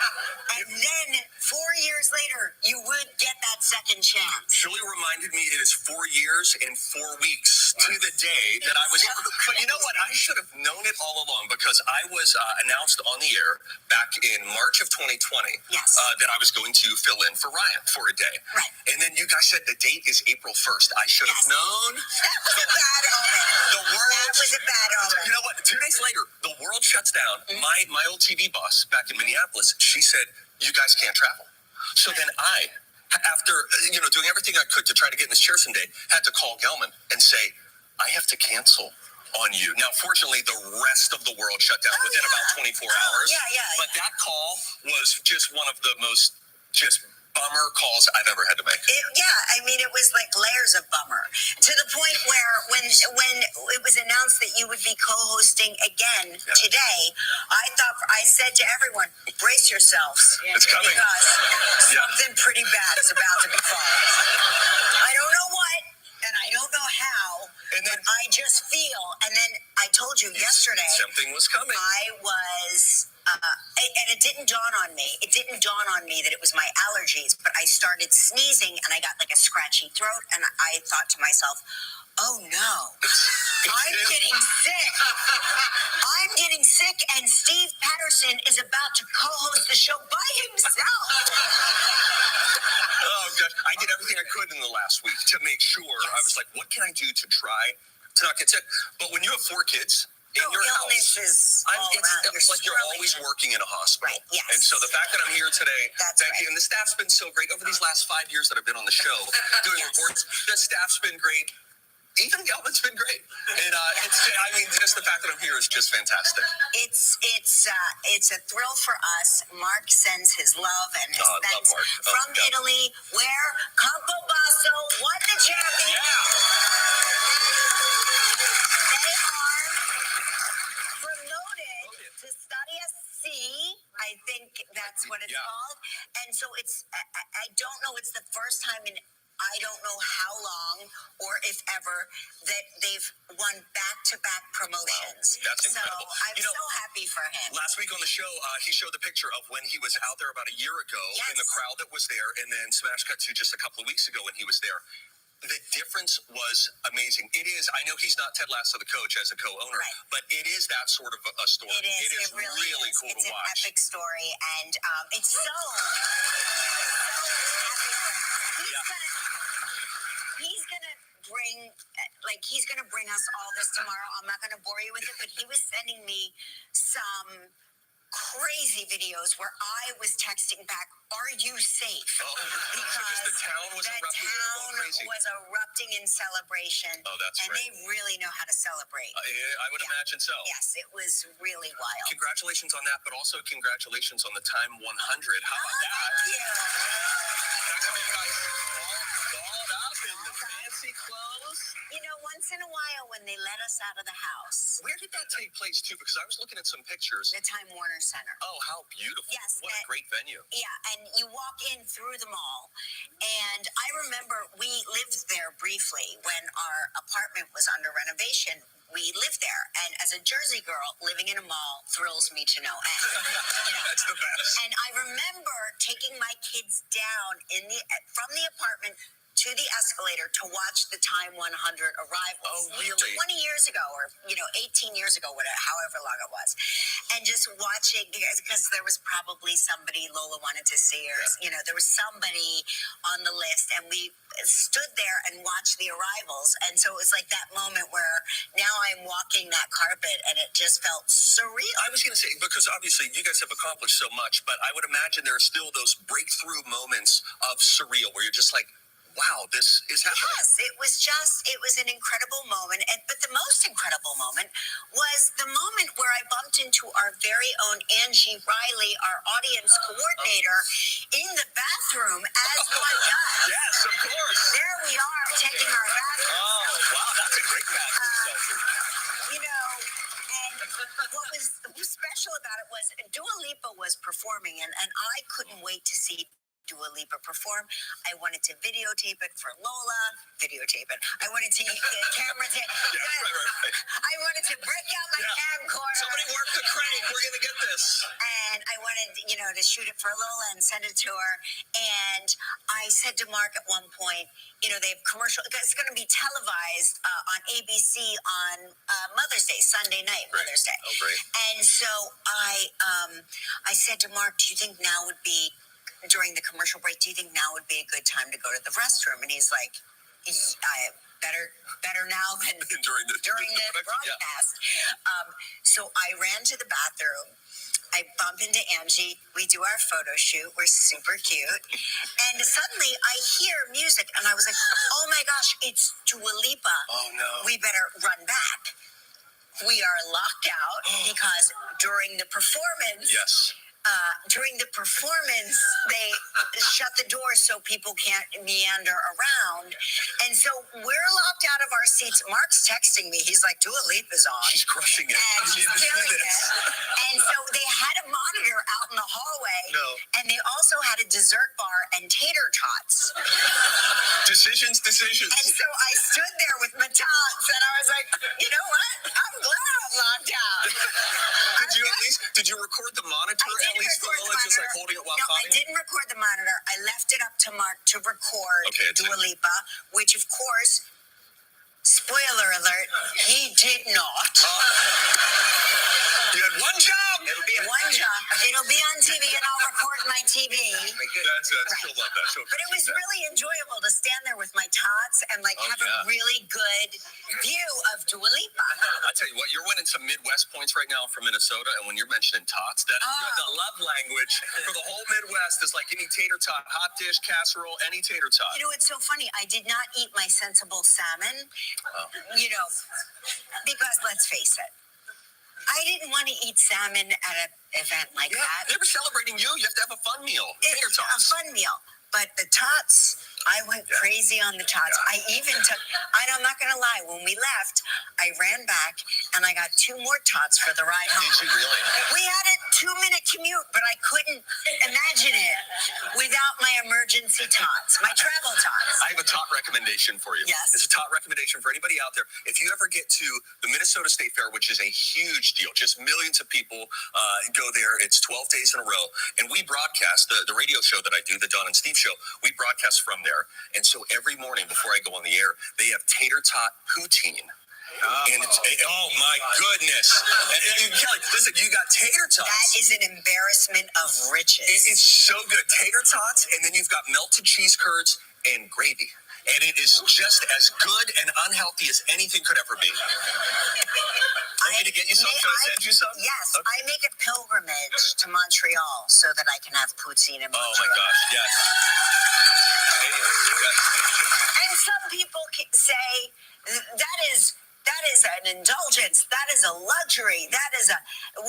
And then 4 years later, you would get that second chance. Julie reminded me it is 4 years and 4 weeks to the day that I was. But you know what? I should have known it all along because I was announced on the air back in March of 2020 that I was going to fill in for Ryan for a day. Right. And then you guys said the date is April 1st. I should have known. That was a bad omen. That was a bad omen. You know what? 2 days later, the world shuts down. My old TV boss back in Minneapolis, she said, you guys can't travel. So then I, after doing everything I could to try to get in this chair someday, had to call Gelman and say, I have to cancel on you. Now, fortunately, the rest of the world shut down within about 24 hours. But that call was just one of the most bummer calls I've ever had to make. It was like layers of bummer. To the point where when it was announced that you would be co-hosting again today, I said to everyone, brace yourselves. It's coming. Because something pretty bad is about to befall. I don't And then I just feel, and then I told you yesterday. Something was coming. I was, and it didn't dawn on me. It didn't dawn on me that it was my allergies, but I started sneezing and I got like a scratchy throat, and I thought to myself, oh no, I'm getting sick. I'm getting sick, and Steve Patterson is about to co-host the show by himself. Oh, gosh. I did everything I could in the last week to make sure. Yes. I was like, what can I do to try to not get sick? But when you have 4 kids in your house, it's like you're always working in a hospital. Right, yes. And so the fact that I'm here today, thank you. Right. And the staff's been so great over these last 5 years that I've been on the show doing reports. The staff's been great. Even Gelman's been great, and just the fact that I'm here is just fantastic. It's a thrill for us. Mark sends his love and his thanks from Italy, where Campobasso won the championship. They are promoted to Stadia C. I think that's what it's called, and so it's. I don't know. It's the first time in. I don't know how long or if ever that they've won back-to-back promotions. Wow, that's incredible. So I'm so happy for him. Last week on the show, he showed the picture of when he was out there about a year ago and the crowd that was there, and then smash cut to just a couple of weeks ago when he was there. The difference was amazing. It is. I know he's not Ted Lasso, the coach, as a co-owner, but it is that sort of a story. It is. It is really cool to watch. It's an epic story, and it's so He's gonna bring us all this tomorrow. I'm not gonna bore you with it, but he was sending me some crazy videos where I was texting back, "Are you safe?" Because the town was erupting in celebration. Oh, that's and great. they really know how to celebrate. I would imagine so. Yes, it was really wild. Congratulations on that, but also congratulations on the time 100. How about that? Thank you. I saw you guys all dolled up in the fancy clothes. You know, once in a while when they let us out of the house. Where did that take place, too? Because I was looking at some pictures. The Time Warner Center. Oh, how beautiful. Yes. What a great venue. Yeah, and you walk in through the mall. And I remember we lived there briefly when our apartment was under renovation. We lived there. And as a Jersey girl, living in a mall thrills me to no end. That's the best. And I remember taking my kids down from the apartment to the escalator to watch the Time 100 arrivals. Oh, really? 20 years ago, or 18 years ago, whatever, however long it was, and just watching because there was probably somebody Lola wanted to see, or there was somebody on the list, and we stood there and watched the arrivals, and so it was like that moment where now I'm walking that carpet, and it just felt surreal. I was going to say, because obviously you guys have accomplished so much, but I would imagine there are still those breakthrough moments of surreal where you're just like, wow, this is happening. Yes, it was an incredible moment. But the most incredible moment was the moment where I bumped into our very own Angie Riley, our audience coordinator, in the bathroom as one does. Yes, of course. There we are, taking our bathroom. Oh, wow, that's a great bathroom selfie. And what was special about it was Dua Lipa was performing, and I couldn't wait to see Dua Lipa perform. I wanted to videotape it for Lola. I wanted to camera it. I wanted to break out my camcorder. Somebody work the crank. We're going to get this. And I wanted, to shoot it for Lola and send it to her. And I said to Mark at one point, they have commercial. It's going to be televised on ABC on Mother's Day, Sunday night, Mother's Day. Oh, great. And so I said to Mark, do you think now would be, during the commercial break, do you think now would be a good time to go to the restroom? And he's like, better now than during the broadcast. So I ran to the bathroom. I bump into Angie. We do our photo shoot. We're super cute. And suddenly I hear music, and I was like, oh my gosh, it's Dua Lipa. Oh no. We better run back. We are locked out because during the performance... Yes. During the performance, they shut the door so people can't meander around. sound. And so we're locked out of our seats. Mark's texting me. He's like, Dua Lipa's on. She's crushing it. And You she's need to see killing this. it. And so they had a monitor out in the hallway. No. And they also had a dessert bar and tater tots. Decisions. And so I stood there with my tots and I was like, you know what? I'm glad I'm locked out. Did you record the monitor at least? Just like holding it while No, I talking? didn't record the monitor. I left it up to Mark to record Dua Lipa, which of course, spoiler alert, he did not. You had one job. One job. It'll be on TV and I'll record my TV. She'll love that. But it was really enjoyable to stand there with my tots and like have a really good view of Dua Lipa. I tell you what, you're winning some Midwest points right now from Minnesota, and when you're mentioning tots, that the love language for the whole Midwest is like any tater tot, hot dish, casserole, any tater tot. You know, it's so funny. I did not eat my sensible salmon, you know, because let's face it, I didn't want to eat salmon at an event like that. They were celebrating you. You have to have a fun meal. It's a fun meal. But the tots, I went crazy on the tots. I even took, I'm not going to lie, when we left, I ran back and I got 2 more tots for the ride home. Did you really? We had a 2-minute commute, but I couldn't imagine it without my emergency tots, my travel tots. I have a tot recommendation for you. Yes. It's a tot recommendation for anybody out there. If you ever get to the Minnesota State Fair, which is a huge deal, just millions of people go there. It's 12 days in a row. And we broadcast the radio show that I do, the Don and Steve show. We broadcast from there. And so every morning before I go on the air, they have tater tot poutine. And it's, oh my goodness. And Kelly, listen, you got tater tots. That is an embarrassment of riches. It's so good. Tater tots, and then you've got melted cheese curds and gravy. And it is just as good and unhealthy as anything could ever be. Want me to get you some? Should I send you some? Yes, Okay. I make a pilgrimage to Montreal so that I can have poutine in Montreal. Oh my gosh, yes. And some people say that is an indulgence. That is a luxury. That is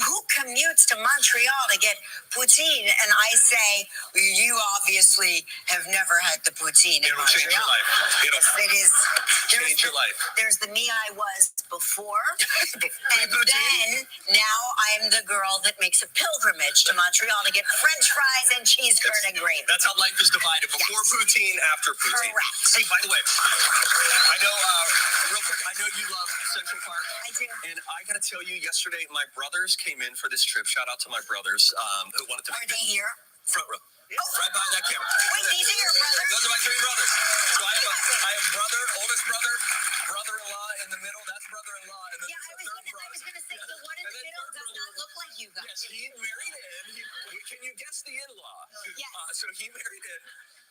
who commutes to Montreal to get poutine? And I say, you obviously have never had the poutine in It'll Montreal. change your life. It is. Change your life. There's the me I was before, and then now I'm the girl that makes a pilgrimage to Montreal to get French fries and cheese curd and gravy. That's how life is divided. Before poutine, after poutine. Correct. Hey, by the way, I know, real quick, I know you love Central Park. I do. And I got to tell you, yesterday, my brothers came in for this trip. Shout out to my brothers who wanted to Are make they here? front row. Right behind that camera. Wait, these are your brothers? Those are my 3 brothers. So I have brother, oldest brother, brother-in-law in the middle. That's brother-in-law. And then Yeah, I was gonna say the one in the middle does not look like you guys. Yes, he married in. Can you guess the in-law? Yes. So he married in.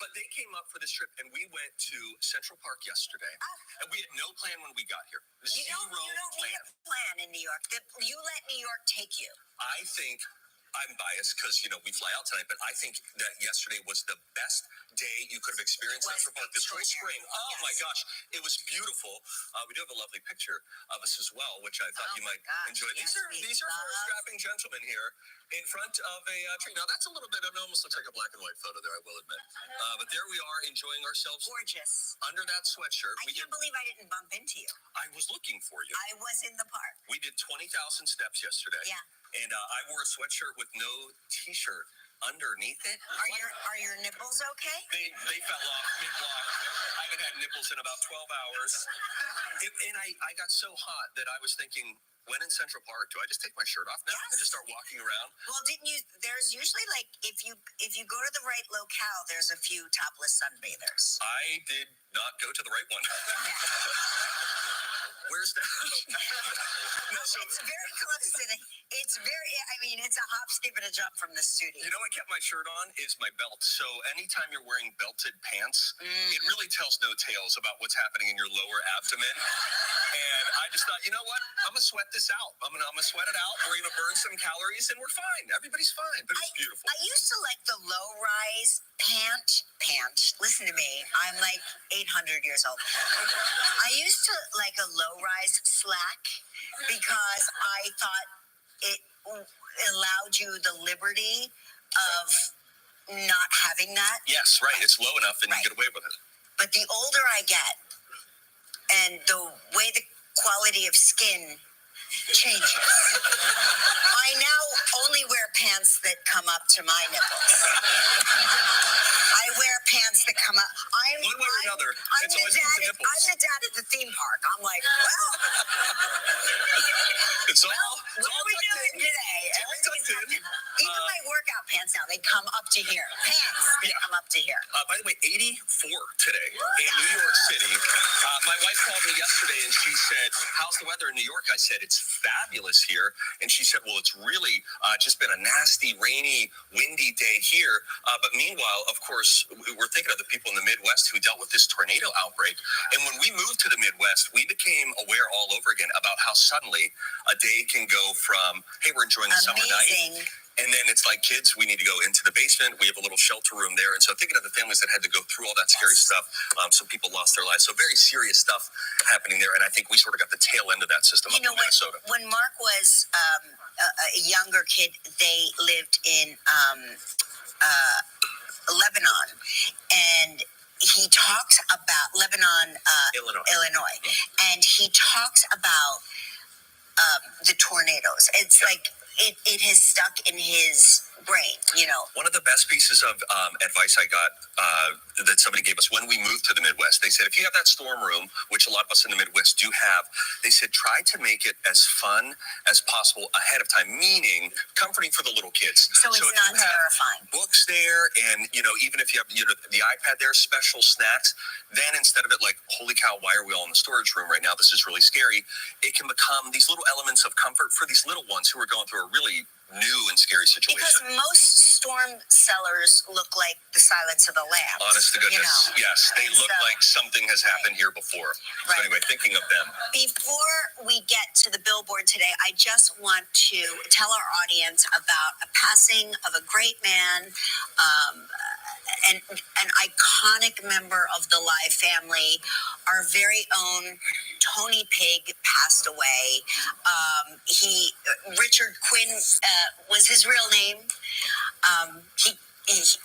But they came up for this trip, and we went to Central Park yesterday. And we had no plan when we got here. You don't need a plan in New York. You let New York take you. I think I'm biased because, you know, we fly out tonight, but I think that yesterday was the best day you could have experienced Central Park this whole spring. Oh, my gosh. It was beautiful. We do have a lovely picture of us as well, which I thought you might enjoy. Yes, These are 4 strapping gentlemen here in front of a tree. Now, that's a little bit, it almost looks like a black and white photo there, I will admit. But there we are enjoying ourselves. Gorgeous. Under that sweatshirt. I can't believe I didn't bump into you. I was looking for you. I was in the park. We did 20,000 steps yesterday. Yeah. And I wore a sweatshirt with no t-shirt underneath it. Are your nipples okay? They fell off mid-walk. I haven't had nipples in about 12 hours. And I got so hot that I was thinking, when in Central Park, do I just take my shirt off now and just start walking around? Well, didn't you? There's usually like if you go to the right locale, there's a few topless sunbathers. I did not go to the right one. Where's that? No, so, it's very close to it's a hop, skip, and a jump from the studio. You know what kept my shirt on is my belt. So anytime you're wearing belted pants, it really tells no tales about what's happening in your lower abdomen. And I just thought, you know what? I'm going to sweat this out. I'm gonna sweat it out. We're going to burn some calories, and we're fine. Everybody's fine. But it's beautiful. I used to like the low-rise pant. Listen to me. I'm like 800 years old. I used to like a low-rise slack because I thought it allowed you the liberty of not having that. Yes, right. It's low enough, and you get away with it. But the older I get, and the way the quality of skin changes, I now only wear pants that come up to my nipples. I wear pants that come up. One way or another, I'm the dad at the theme park. I'm like, well, It's all what are we doing today? Even my workout pants now, they come up to here. Pants, they come up to here. By the way, 84 today in New York City. My wife called me yesterday and she said, how's the weather in New York? I said, it's fabulous here. And she said, well, it's really just been a nasty, rainy, windy day here. But meanwhile, of course, we're thinking of the people in the Midwest who dealt with this tornado outbreak. And when we moved to the Midwest, we became aware all over again about how suddenly a day can go from, hey, we're enjoying the summer night. And then it's like, kids, we need to go into the basement. We have a little shelter room there. And so thinking of the families that had to go through all that scary stuff, some people lost their lives. So very serious stuff happening there. And I think we sort of got the tail end of that system up in Minnesota. When Mark was a younger kid, they lived in Lebanon. And he talks about Illinois. And he talks about the tornadoes. It's like it has stuck in his brain, you know. One of the best pieces of advice I got that somebody gave us when we moved to the Midwest, they said, if you have that storm room, which a lot of us in the Midwest do have, they said, try to make it as fun as possible ahead of time, meaning comforting for the little kids. So it's not terrifying. Books there, and, you know, even if you have the iPad there, special snacks, then instead of it like, holy cow, why are we all in the storage room right now? This is really scary. It can become these little elements of comfort for these little ones who are going through a really new and scary situation. Because most storm cellars look like the Silence of the Lambs. Honest to goodness, you know? yes. They look like something has happened here before. So anyway, thinking of them. Before we get to the billboard today, I just want to tell our audience about a passing of a great man, an iconic member of the Live family. Our very own Tony Pig passed away. Richard Quinn was his real name.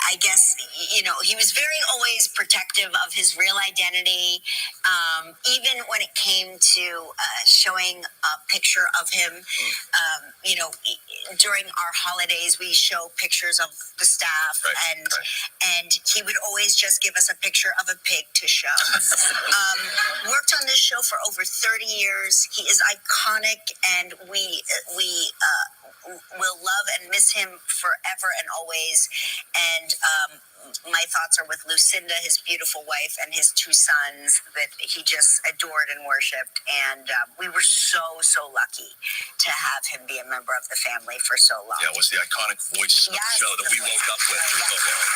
I guess, you know, he was very always protective of his real identity. Even when it came to showing a picture of him, you know, during our holidays, we show pictures of the staff, and he would always just give us a picture of a pig to show. Worked on this show for over 30 years. He is iconic, and we will love and miss him forever and always. And my thoughts are with Lucinda, his beautiful wife, and his two sons that he just adored and worshipped. And we were so lucky to have him be a member of the family for so long. Yeah, was the iconic voice of the show that we woke up with for so long.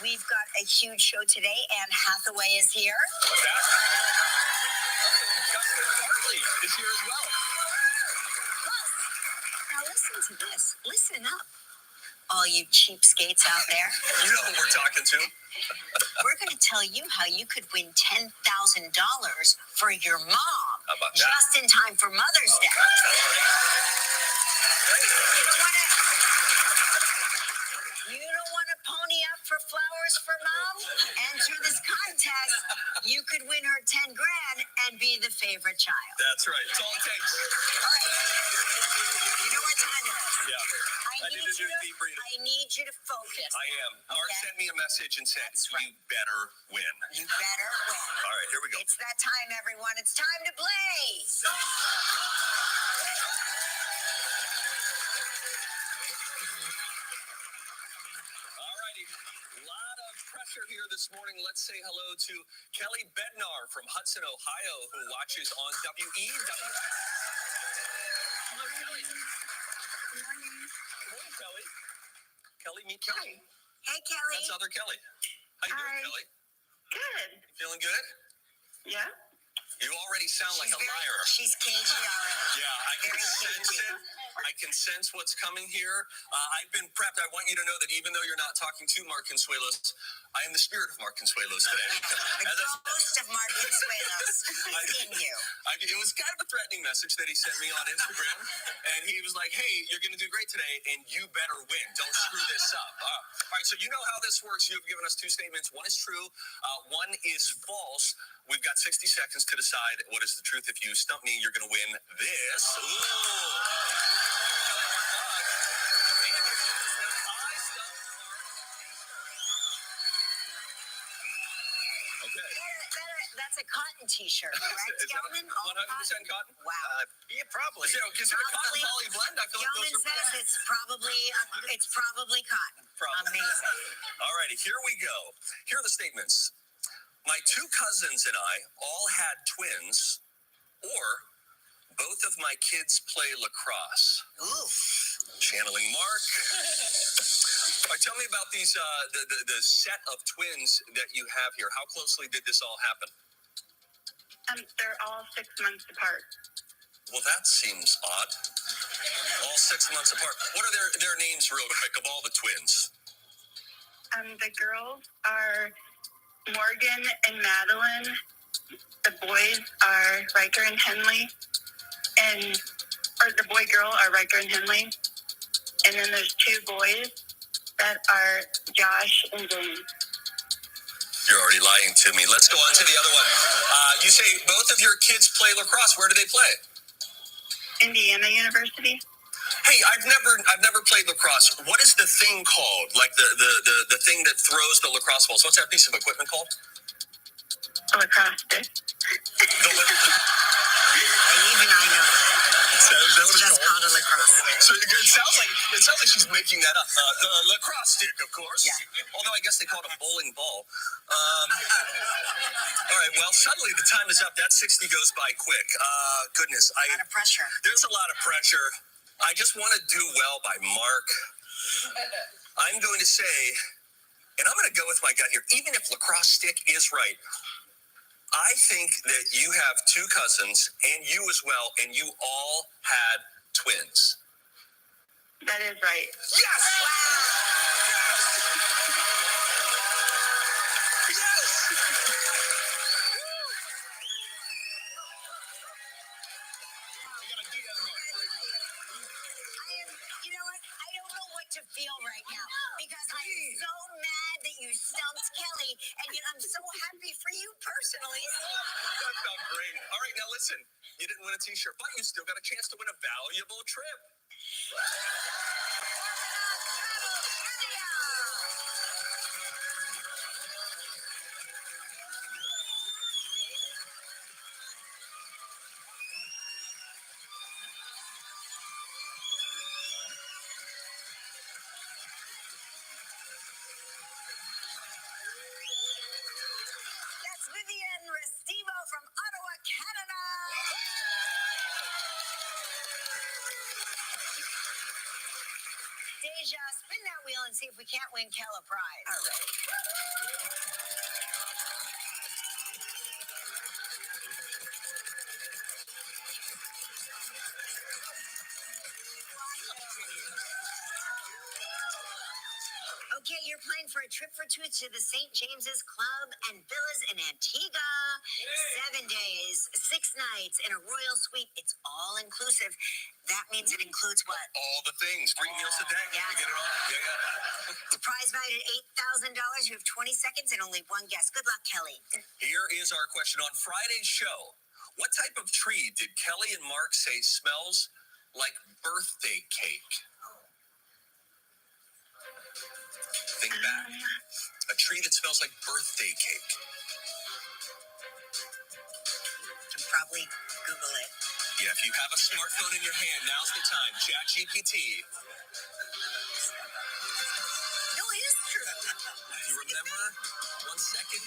We've got a huge show today, and Hathaway is here. What's that? Hartley is here as well. Now listen to this. Listen up, all you cheapskates out there. You know who we're talking to. We're going to tell you how you could win $10,000 for your mom. How about that? Just in time for Mother's Day. You don't want to pony up for flowers for mom? Enter this contest. You could win her 10 grand and be the favorite child. That's right. That's all it takes. All right. You know what time it is? Yeah. I need you to focus. I am. Mark sent me a message and said, you better win. You better win. All right, here we go. It's that time, everyone. It's time to play. All righty. A lot of pressure here this morning. Let's say hello to Kelly Bednar from Hudson, Ohio, who watches on WEW. Hello, Kelly. Good morning. Good morning, Kelly. Kelly, meet Kelly. Hey, Kelly. That's other Kelly. How you doing, Kelly? Good. You feeling good? Yeah. You already sound like a liar. She's cagey already. Yeah, I can sense it. I can sense what's coming here. I've been prepped. I want you to know that even though you're not talking to Mark Consuelos, I am the spirit of Mark Consuelos today. The ghost of Mark Consuelos is in you. It was kind of a threatening message that he sent me on Instagram, and he was like, "Hey, you're going to do great today, and you better win. Don't screw this up." All right, so you know how this works. You've given us two statements. One is true. One is false. We've got 60 seconds to decide what is the truth. If you stump me, you're going to win this. Okay. That's a cotton T-shirt, correct, Gelman? 100% cotton? Wow. Yeah, probably. Is it a cotton poly blend? I feel like Gelman those are says it's probably cotton. Amazing. All righty, here we go. Here are the statements. My two cousins and I all had twins, or both of my kids play lacrosse. Ooh. Channeling Mark. All right, tell me about these the set of twins that you have here. How closely did this all happen? They're all 6 months apart. Well, that seems odd. All 6 months apart. What are their names, real quick, of all the twins? The girls are Morgan and Madeline. The boys are Riker and Henley. Or the boy-girl are Riker and Henley. And then there's two boys that are Josh and James. You're already lying to me. Let's go on to the other one. You say both of your kids play lacrosse. Where do they play? Indiana University. Hey, I've never played lacrosse. What is the thing called? Like the thing that throws the lacrosse balls. What's that piece of equipment called? A lacrosse stick. Even I know that. It's just called a lacrosse stick. So it sounds like she's making that up. The lacrosse stick, of course. Yeah. Although I guess they call it a bowling ball. All right. Well, suddenly the time is up. That 60 goes by quick. Goodness, A lot of pressure. There's a lot of pressure. I just want to do well by Mark. I'm going to say, and I'm going to go with my gut here. Even if lacrosse stick is right, I think that you have two cousins, and you as well, and you all had twins. That is right. Yes! You know what? I don't know what to feel right now because I'm so mad that you stumped Kelly, and yet I'm so happy for you personally. That felt great. All right, now listen. You didn't win a T-shirt, but you still got a chance to win a valuable trip. That's Vivian Restivo from Ottawa, Canada. Deja, spin that wheel and see if we can't win Kel a prize. All right. Okay, you're playing for a trip for two to the St. James's Club and Villas in Antigua. 7 days, 6 nights in a royal suite. It's all inclusive. That means it includes what? All the things. 3 meals a day. Yeah. You get it all? Yeah. The prize valued at $8,000. You have 20 seconds and only one guess. Good luck, Kelly. Here is our question on Friday's show. What type of tree did Kelly and Mark say smells like birthday cake? Think back. A tree that smells like birthday cake. You can probably Google it. Yeah, if you have a smartphone in your hand, now's the time. ChatGPT. No, it is true. You remember? 1 second.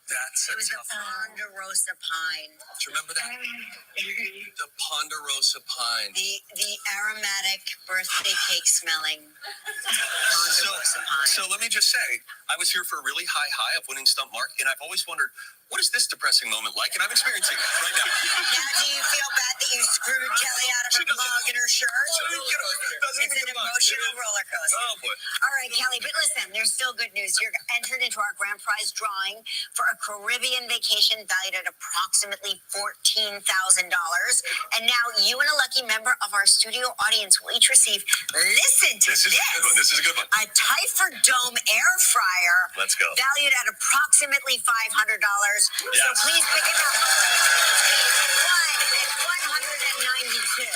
That's It was a Ponderosa pine. Do you remember that? The Ponderosa pine. The aromatic birthday cake smelling Ponderosa pine. So let me just say, I was here for a really high of winning Stump Mark, and I've always wondered, what is this depressing moment like? And I'm experiencing it right now. Now, do you feel bad that you you screwed Kelly out of her mug and her shirt? It's an emotional roller coaster. Oh, boy. All right, Kelly, but listen, there's still good news. You're entered into our grand prize drawing for a Caribbean vacation valued at approximately $14,000. And now you and a lucky member of our studio audience will each receive, listen to this. This is a good one. This is a good one. A Typher Dome air fryer. Let's go. Valued at approximately $500. So Yes. please pick a number. 1 and 192.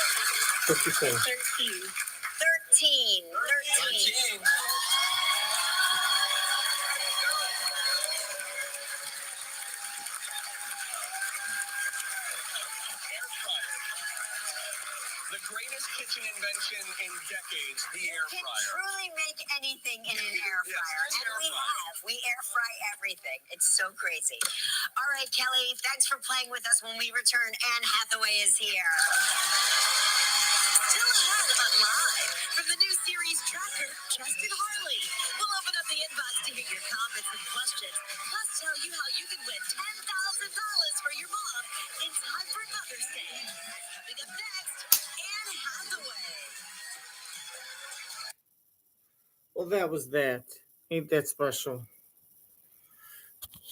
54. 13. The greatest kitchen invention in decades, the air You can fryer. truly make anything in an air Yes, fryer. it's And air we fryer. have. We air fry everything. It's so crazy. All right, Kelly, thanks for playing with us. When we return, Anne Hathaway is here. Still ahead on Live from the new series Tracker, Justin Hartley. We'll open up the inbox to hear your comments and questions. Plus, tell you how you can win $10,000 for your mom in time for Mother's Day. Coming up next, Anne Hathaway. Well, that was that. Ain't that special?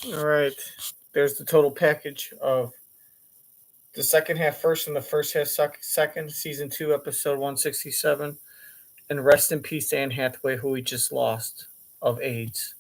All right. There's the total package of the second half first and the first half second, season 2, episode 167. And rest in peace to Anne Hathaway, who we just lost of AIDS.